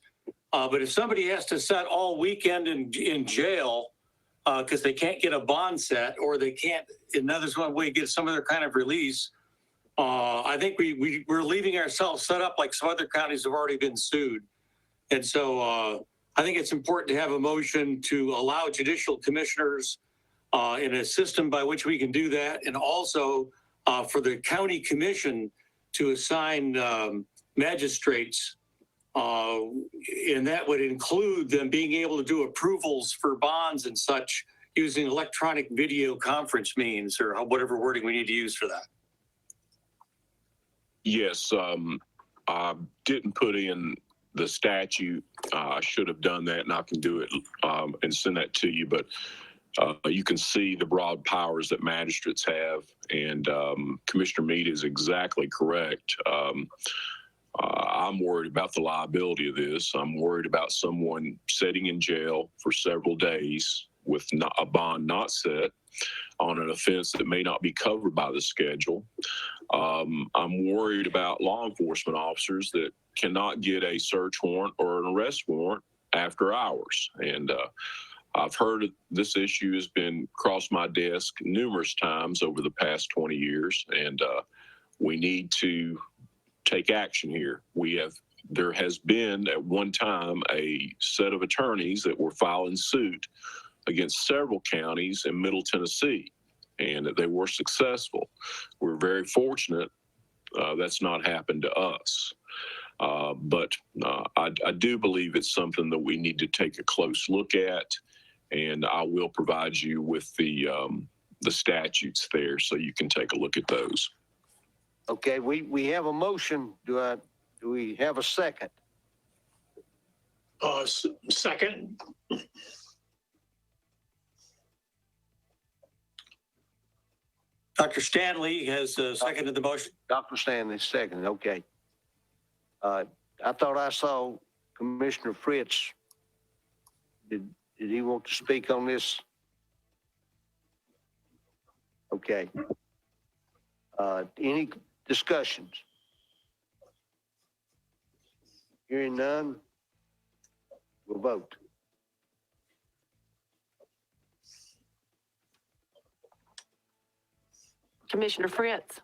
But if somebody has to set all weekend in jail because they can't get a bond set, or they can't, another one way, get some other kind of release, I think we're leaving ourselves set up like some other counties have already been sued. And so I think it's important to have a motion to allow judicial commissioners in a system by which we can do that, and also for the county commission to assign magistrates, and that would include them being able to do approvals for bonds and such using electronic video conference means, or whatever wording we need to use for that. Yes, I didn't put in the statute. I should have done that, and I can do it and send that to you. But you can see the broad powers that magistrates have, and Commissioner Meade is exactly correct. I'm worried about the liability of this. I'm worried about someone sitting in jail for several days with a bond not set on an offense that may not be covered by the schedule. I'm worried about law enforcement officers that cannot get a search warrant or an arrest warrant after hours. And I've heard this issue has been crossed my desk numerous times over the past 20 years, and we need to take action here. There has been at one time a set of attorneys that were filing suit against several counties in Middle Tennessee, and that they were successful. We're very fortunate that's not happened to us. But I do believe it's something that we need to take a close look at, and I will provide you with the statutes there so you can take a look at those. Okay, we have a motion. Do we have a second? Second. Dr. Stanley has seconded the motion. Dr. Stanley, second, okay. I thought I saw Commissioner Fritz. Did he want to speak on this? Okay. Any discussions? Hearing none, we'll vote. Commissioner Fritz.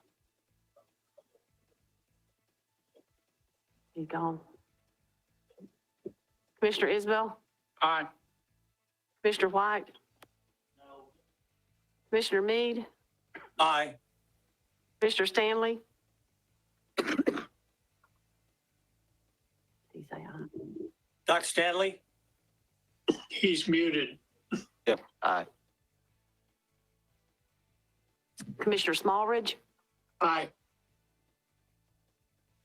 He's gone. Commissioner Isbell, Aye. Commissioner White. Commissioner Mead, Aye. Commissioner Stanley. Did he say aye? Dr. Stanley? He's muted. Yep, aye. Commissioner Smallridge. Aye.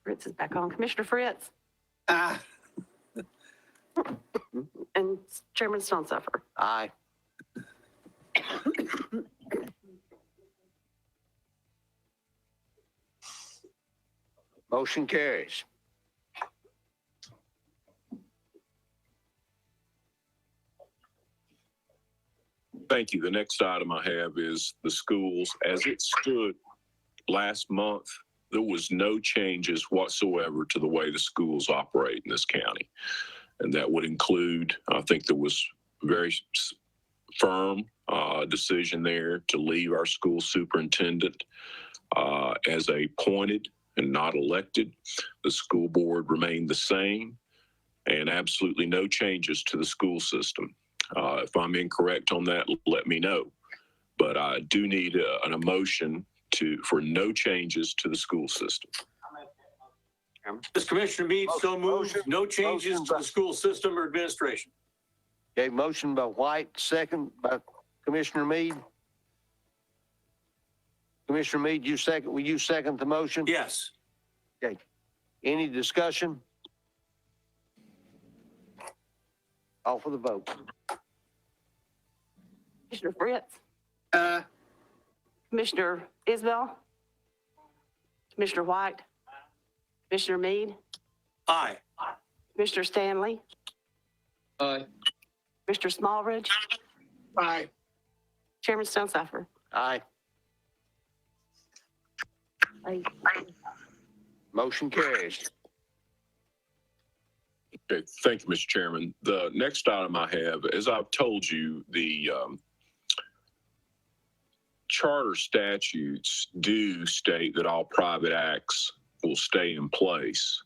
Fritz is back on. Commissioner Fritz Aye. and Chairman Stonesuffer. Aye. Motion carries. Thank you. The next item I have is the schools. As it stood last month, there was no changes whatsoever to the way the schools operate in this county. And that would include, I think there was very firm decision there to leave our school superintendent as appointed and not elected. The school board remained the same, and absolutely no changes to the school system. If I'm incorrect on that, let me know. But I do need an emotion for no changes to the school system. Does Commissioner Mead so move? Motion- No changes motion to by- the school system or administration? Okay, motion by White, second by Commissioner Mead. Commissioner Mead, will you second the motion? Yes. Any discussion? Call for the vote. Commissioner Fritz, Aye. Commissioner Isbell, Commissioner White, Commissioner Mead, Aye. Commissioner Stanley, Aye. Commissioner Smallridge, Aye. Chairman Stonesuffer. Aye. Aye. Motion carries. Okay, thank you, Mr. Chairman. The next item I have, as I've told you, the charter statutes do state that all private acts will stay in place.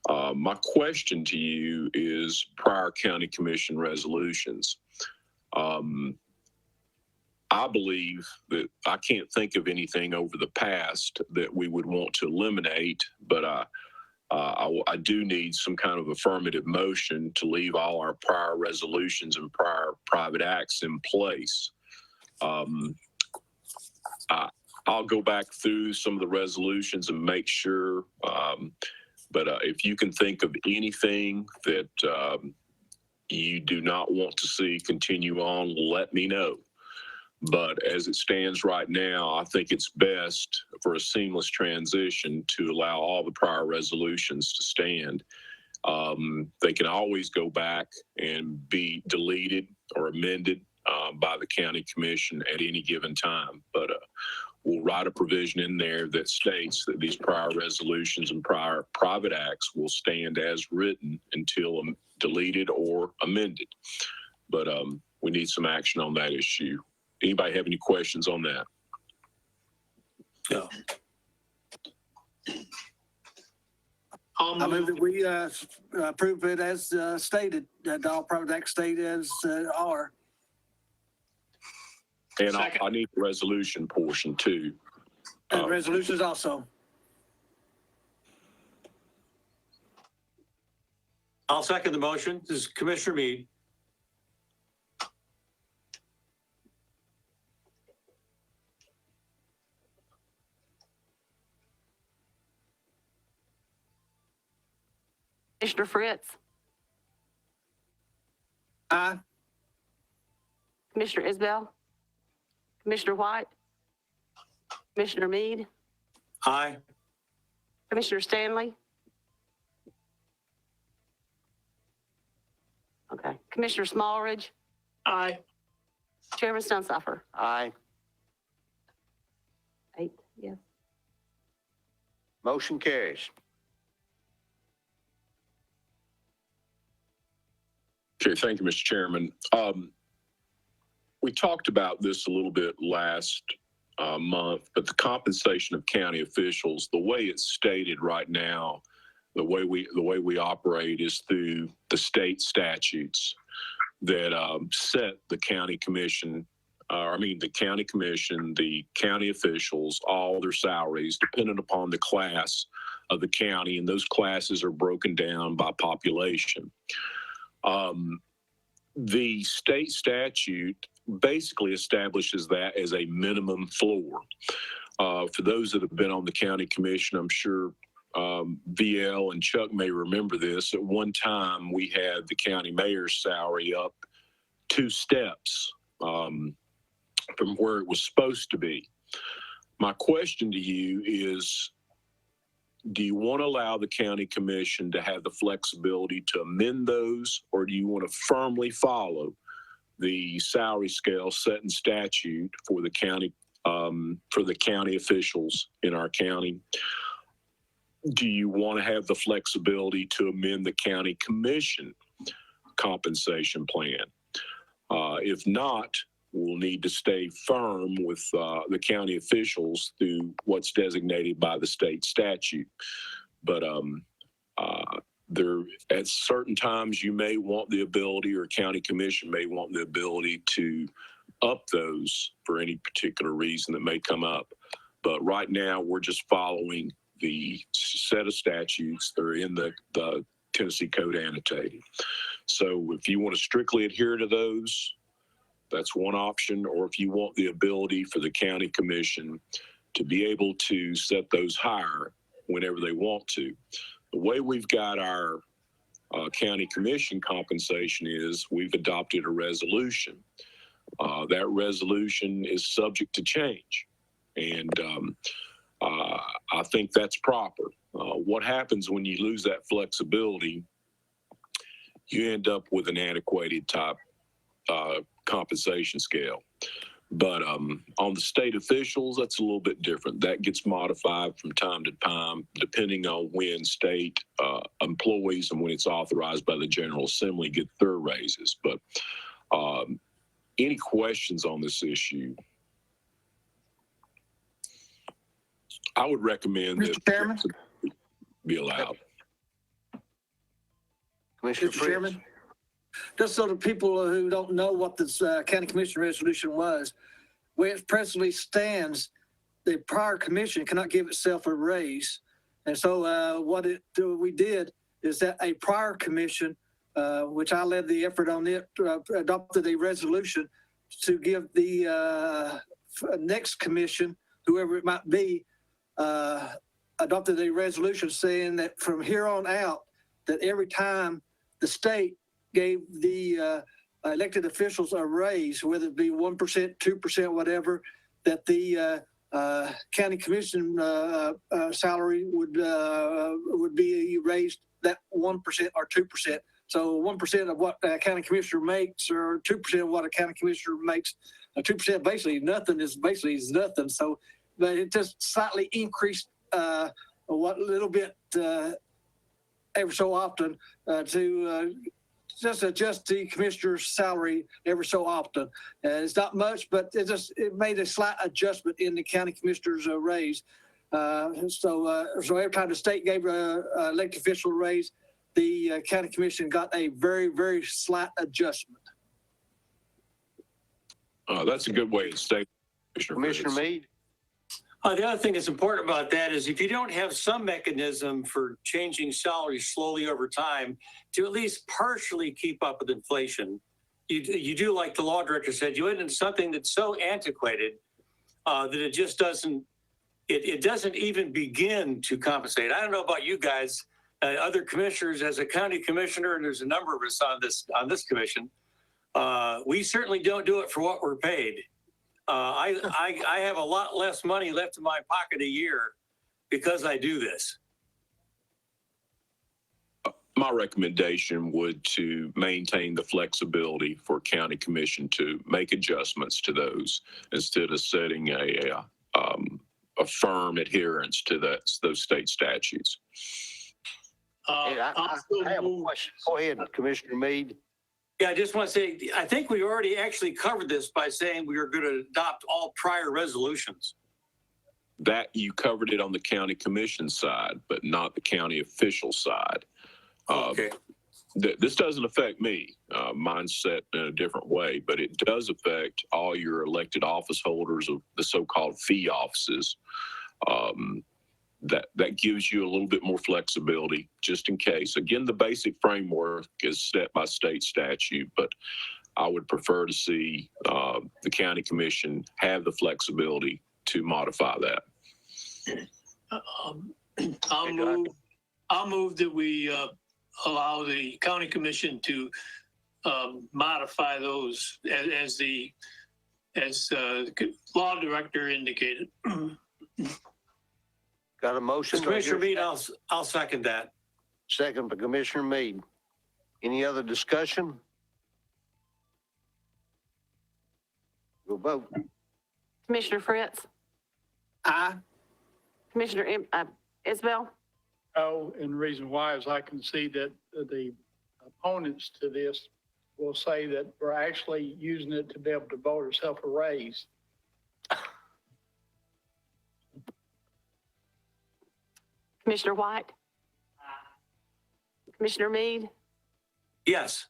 My question to you is prior county commission resolutions. I believe that I can't think of anything over the past that we would want to eliminate, but I do need some kind of affirmative motion to leave all our prior resolutions and prior private acts in place. I'll go back through some of the resolutions and make sure, but if you can think of anything that you do not want to see continue on, let me know. But as it stands right now, I think it's best for a seamless transition to allow all the prior resolutions to stand. They can always go back and be deleted or amended by the county commission at any given time. But we'll write a provision in there that states that these prior resolutions and prior private acts will stand as written until deleted or amended. But we need some action on that issue. Anybody have any questions on that? No. I move that we approve it as stated, that all private acts state as are. And Second. I need the resolution portion too. And resolutions also. I'll second the motion. This is Commissioner Mead. Commissioner Fritz, Aye. Commissioner Isbell, Commissioner White, Commissioner Mead, Aye. Commissioner Stanley. Okay, Commissioner Smallridge, Aye. Chairman Stunstoffer. Aye. 8, yes. Motion carries. Okay, thank you, Mr. Chairman. We talked about this a little bit last month, but the compensation of county officials, the way it's stated right now, the way we operate is through the state statutes that set the county commission, the county commission, the county officials, all their salaries dependent upon the class of the county, and those classes are broken down by population. The state statute basically establishes that as a minimum floor. For those that have been on the county commission, I'm sure VL and Chuck may remember this. At one time, we had the county mayor's salary up 2 steps from where it was supposed to be. My question to you is, do you want to allow the county commission to have the flexibility to amend those, or do you want to firmly follow the salary scale set in statute for the county officials in our county? Do you want to have the flexibility to amend the county commission compensation plan? If not, we'll need to stay firm with the county officials through what's designated by the state statute. But there, at certain times, you may want the ability, or county commission may want the ability to up those for any particular reason that may come up. But right now, we're just following the set of statutes that are in the Tennessee Code annotated. So if you want to strictly adhere to those, that's one option. Or if you want the ability for the county commission to be able to set those higher whenever they want to. The way we've got our county commission compensation is we've adopted a resolution. That resolution is subject to change. And I think that's proper. What happens when you lose that flexibility, you end up with an antiquated type compensation scale. But on the state officials, that's a little bit different. That gets modified from time to time, depending on when state employees and when it's authorized by the General Assembly get their raises. But any questions on this issue? I would recommend Mr. Chairman? that be allowed. Commissioner Mr. Fritz. Chairman, just so the people who don't know what this county commission resolution was, where it presently stands, the prior commission cannot give itself a raise. And so we did is that a prior commission, which I led the effort on it, adopted a resolution to give the next commission, whoever it might be, adopted a resolution saying that from here on out, that every time the state gave the elected officials a raise, whether it be 1%, 2%, whatever, that the county commission salary would be raised that 1% or 2%. So 1% of what a county commissioner makes, or 2% of what a county commissioner makes, 2% basically nothing is nothing. So, but it just slightly increased what little bit every so often to just adjust the commissioner's salary every so often. It's not much, but it made a slight adjustment in the county commissioner's raise. So every time the state gave an elected official a raise, the county commission got a very, very slight adjustment. That's a good way to state. Commissioner Mead. The other thing that's important about that is if you don't have some mechanism for changing salaries slowly over time to at least partially keep up with inflation, you do, like the law director said, you end in something that's so antiquated that it just doesn't, it doesn't even begin to compensate. I don't know about you guys, other commissioners, as a county commissioner, and there's a number of us on this commission, we certainly don't do it for what we're paid. I have a lot less money left in my pocket a year because I do this. My recommendation would to maintain the flexibility for county commission to make adjustments to those instead of setting a firm adherence to those state statutes. Hey, I have a question. Go ahead, Commissioner Meade. Yeah, I just want to say, I think we already actually covered this by saying we are going to adopt all prior resolutions. That you covered it on the county commission side, but not the county official side. Okay. This doesn't affect me. Mine's set in a different way, but it does affect all your elected office holders of the so-called fee offices. That gives you a little bit more flexibility just in case. Again, the basic framework is set by state statute, but I would prefer to see the county commission have the flexibility to modify that. I'll move that we allow the county commission to modify those as the law director indicated. Got a motion? Commissioner Meade, I'll second that. Second by Commissioner Meade. Any other discussion? We'll vote. Commissioner Fritz, Aye. Commissioner Isbell, Oh, and the reason why is I can see that the opponents to this will say that we're actually using it to be able to vote ourselves a raise. Commissioner White, Commissioner Meade, Yes.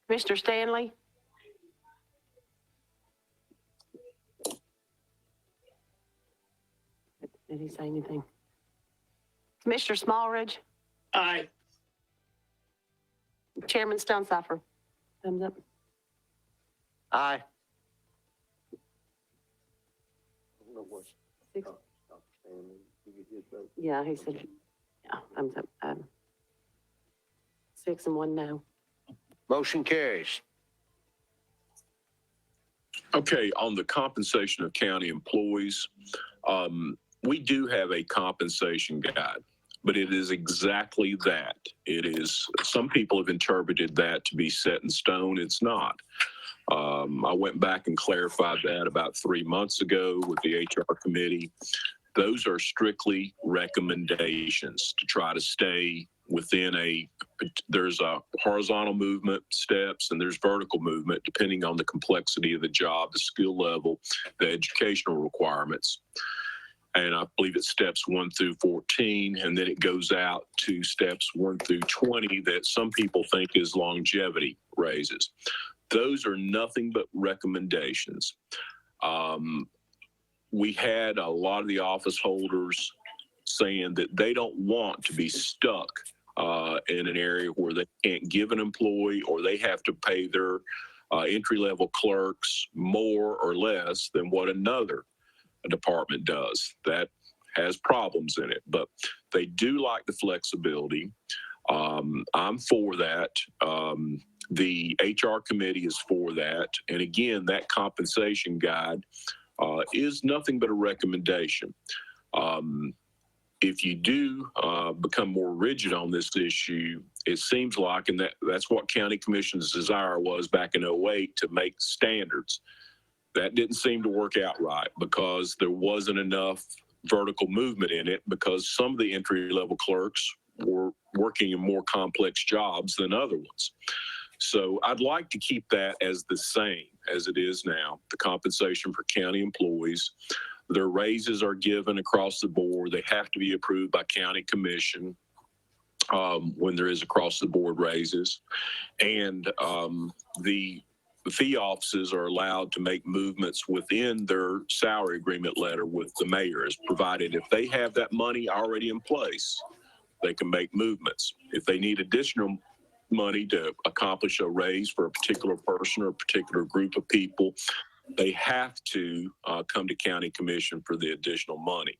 Commissioner Stanley, did he say anything? Commissioner Smallridge, Aye. Chairman Stonecipher, thumbs up. Aye. Six. Yeah, he said, yeah, thumbs up. 6 and 1 no. Motion carries. Okay, on the compensation of county employees, we do have a compensation guide, but it is exactly that. It is, some people have interpreted that to be set in stone. It's not. I went back and clarified that about 3 months ago with the HR committee. Those are strictly recommendations to try to stay within there's a horizontal movement steps and there's vertical movement depending on the complexity of the job, the skill level, the educational requirements. And I believe it's steps 1 through 14, and then it goes out to steps 1 through 20 that some people think is longevity raises. Those are nothing but recommendations. We had a lot of the office holders saying that they don't want to be stuck in an area where they can't give an employee or they have to pay their entry-level clerks more or less than what another department does. That has problems in it, but they do like the flexibility. I'm for that. The HR committee is for that. And again, that compensation guide is nothing but a recommendation. If you do become more rigid on this issue, it seems like, and that's what County Commission's desire was back in 2008 to make standards. That didn't seem to work out right because there wasn't enough vertical movement in it because some of the entry-level clerks were working in more complex jobs than other ones. So I'd like to keep that as the same as it is now, the compensation for county employees. Their raises are given across the board. They have to be approved by county commission when there is across the board raises. And the fee offices are allowed to make movements within their salary agreement letter with the mayor, as provided if they have that money already in place, they can make movements. If they need additional money to accomplish a raise for a particular person or a particular group of people, they have to come to county commission for the additional money.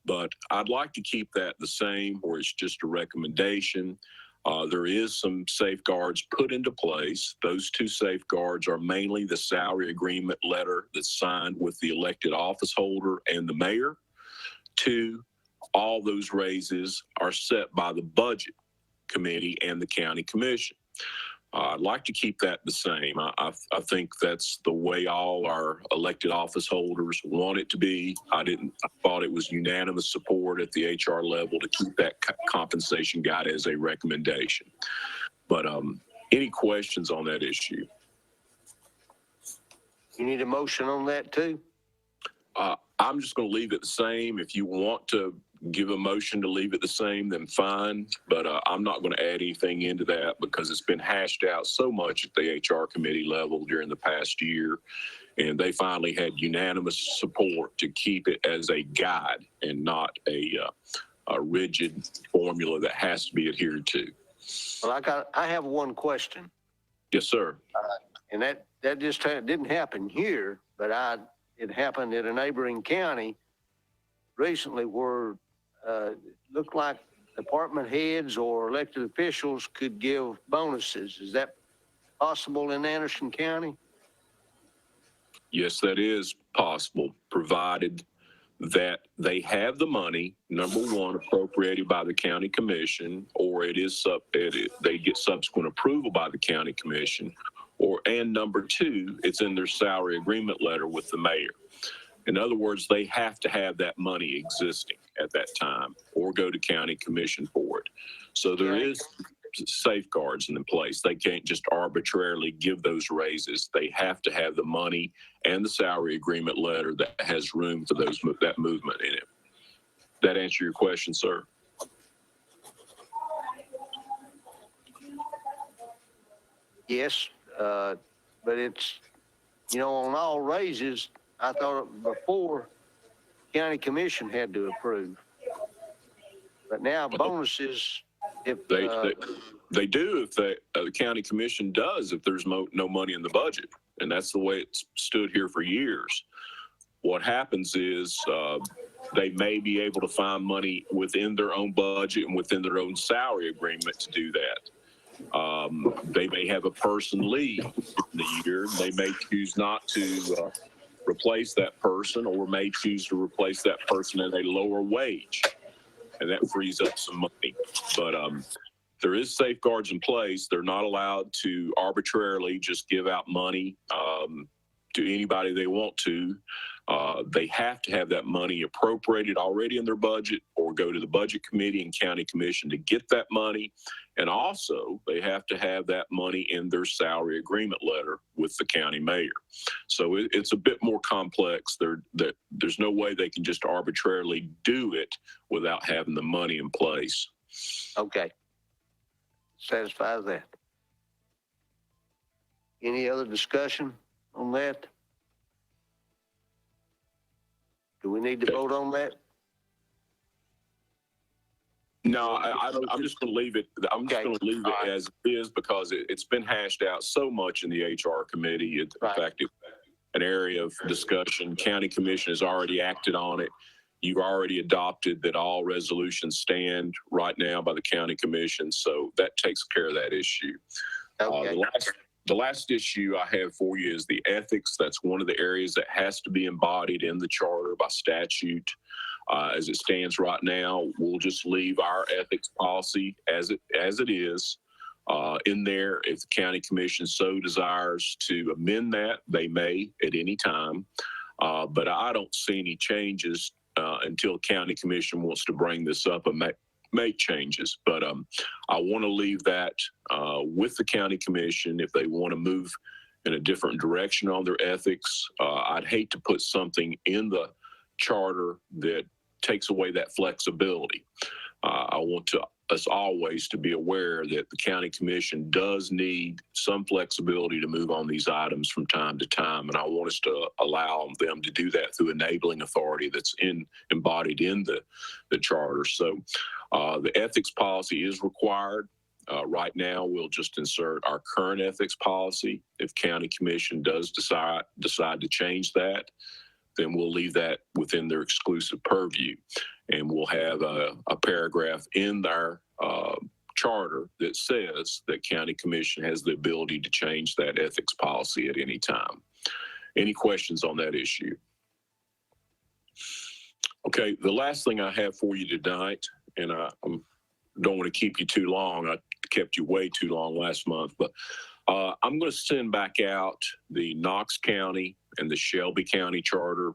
But I'd like to keep that the same, where it's just a recommendation. There is some safeguards put into place. Those two safeguards are mainly the salary agreement letter that's signed with the elected office holder and the mayor. Two, all those raises are set by the budget committee and the county commission. I'd like to keep that the same. I think that's the way all our elected office holders want it to be. I thought it was unanimous support at the HR level to keep that compensation guide as a recommendation. But any questions on that issue? You need a motion on that too? I'm just going to leave it the same. If you want to give a motion to leave it the same, then fine. But I'm not going to add anything into that because it's been hashed out so much at the HR committee level during the past year. And they finally had unanimous support to keep it as a guide and not a rigid formula that has to be adhered to. Well, I have one question. Yes, sir. And that just didn't happen here, but it happened in a neighboring county recently where it looked like department heads or elected officials could give bonuses. Is that possible in Anderson County? Yes, that is possible, provided that they have the money, number one, appropriated by the county commission, or they get subsequent approval by the county commission, and number two, it's in their salary agreement letter with the mayor. In other words, they have to have that money existing at that time or go to county commission for it. So there is safeguards in place. They can't just arbitrarily give those raises. They have to have the money and the salary agreement letter that has room for that movement in it. That answer your question, sir? Yes, but it's, on all raises, I thought before county commission had to approve. But now bonuses, if they do if the county commission does if there's no money in the budget, and that's the way it's stood here for years. What happens is they may be able to find money within their own budget and within their own salary agreement to do that. They may have a person leave in the year. They may choose not to replace that person, or may choose to replace that person at a lower wage, and that frees up some money. But there is safeguards in place. They're not allowed to arbitrarily just give out money to anybody they want to. They have to have that money appropriated already in their budget or go to the budget committee and county commission to get that money. And also they have to have that money in their salary agreement letter with the county mayor. So it's a bit more complex. There's no way they can just arbitrarily do it without having the money in place. okay, satisfies that. Any other discussion on that? Do we need to vote on that? No, I'm just going to leave it. I'm just going to leave it as it is because it's been hashed out so much in the HR committee. In fact, it's an area of discussion. County commission has already acted on it. You've already adopted that all resolutions stand right now by the county commission. So that takes care of that issue. Okay. The last issue I have for you is the ethics. That's one of the areas that has to be embodied in the charter by statute. As it stands right now, we'll just leave our ethics policy as it is in there. If the county commission so desires to amend that, they may at any time. But I don't see any changes until county commission wants to bring this up and make changes. But I want to leave that with the county commission if they want to move in a different direction on their ethics. I'd hate to put something in the charter that takes away that flexibility. I want us always to be aware that the county commission does need some flexibility to move on these items from time to time. And I want us to allow them to do that through enabling authority that's embodied in the charter. So the ethics policy is required. Right now, we'll just insert our current ethics policy. If county commission does decide to change that, then we'll leave that within their exclusive purview. And we'll have a paragraph in our charter that says that county commission has the ability to change that ethics policy at any time. Any questions on that issue? Okay, the last thing I have for you tonight, and I don't want to keep you too long. I kept you way too long last month, but I'm going to send back out the Knox County and the Shelby County charter.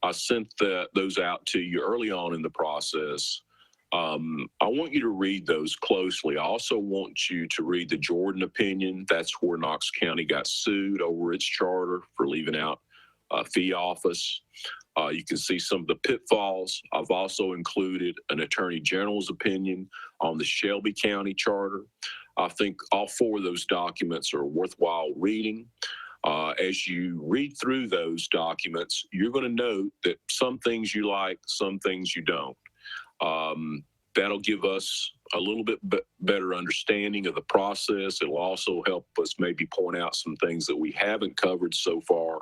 I sent those out to you early on in the process. I want you to read those closely. I also want you to read the Jordan opinion. That's where Knox County got sued over its charter for leaving out fee office. You can see some of the pitfalls. I've also included an attorney general's opinion on the Shelby County charter. I think all four of those documents are worthwhile reading. As you read through those documents, you're going to note that some things you like, some things you don't. That'll give us a little bit better understanding of the process. It'll also help us maybe point out some things that we haven't covered so far.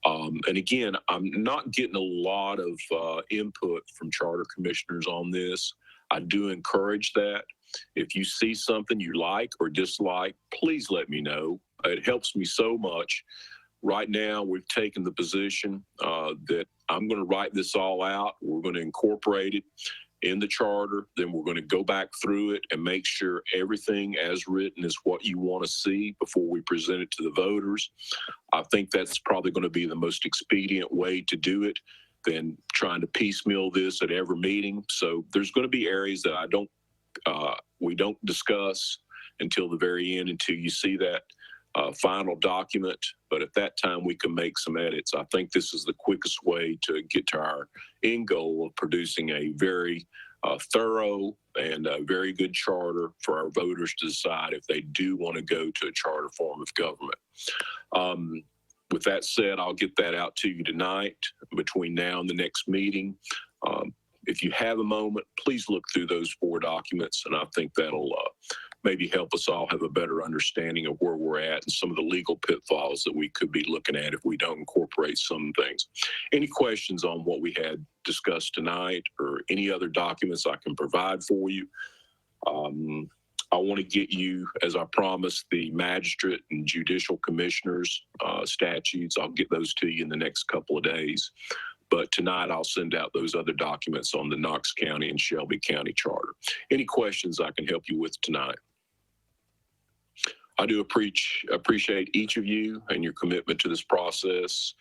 And again, I'm not getting a lot of input from charter commissioners on this. I do encourage that. If you see something you like or dislike, please let me know. It helps me so much. Right now, we've taken the position that I'm going to write this all out. We're going to incorporate it in the charter. Then we're going to go back through it and make sure everything as written is what you want to see before we present it to the voters. I think that's probably going to be the most expedient way to do it than trying to piecemeal this at every meeting. So there's going to be areas that we don't discuss until the very end, until you see that final document. But at that time, we can make some edits. I think this is the quickest way to get to our end goal of producing a very thorough and a very good charter for our voters to decide if they do want to go to a charter form of government. With that said, I'll get that out to you tonight between now and the next meeting. If you have a moment, please look through those four documents, and I think that'll maybe help us all have a better understanding of where we're at and some of the legal pitfalls that we could be looking at if we don't incorporate some things. Any questions on what we had discussed tonight or any other documents I can provide for you? I want to get you, as I promised, the magistrate and judicial commissioners statutes. I'll get those to you in the next couple of days. But tonight I'll send out those other documents on the Knox County and Shelby County charter. Any questions I can help you with tonight? I do appreciate each of you and your commitment to this process.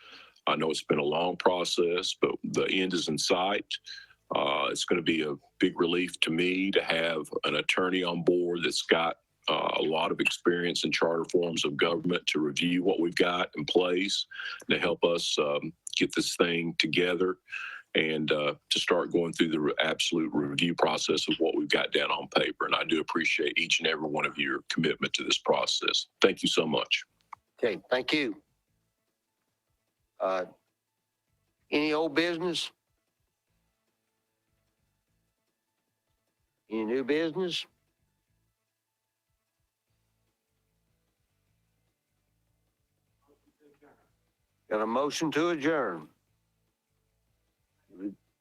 I know it's been a long process, but the end is in sight. It's going to be a big relief to me to have an attorney on board that's got a lot of experience in charter forms of government to review what we've got in place and to help us get this thing together and to start going through the absolute review process of what we've got down on paper. And I do appreciate each and every one of your commitment to this process. Thank you so much. Okay, thank you. Any old business? Any new business? Got a motion to adjourn.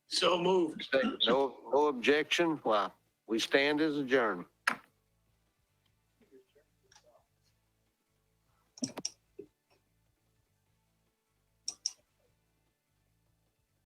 So moved. No objection. Well, we stand as adjourned.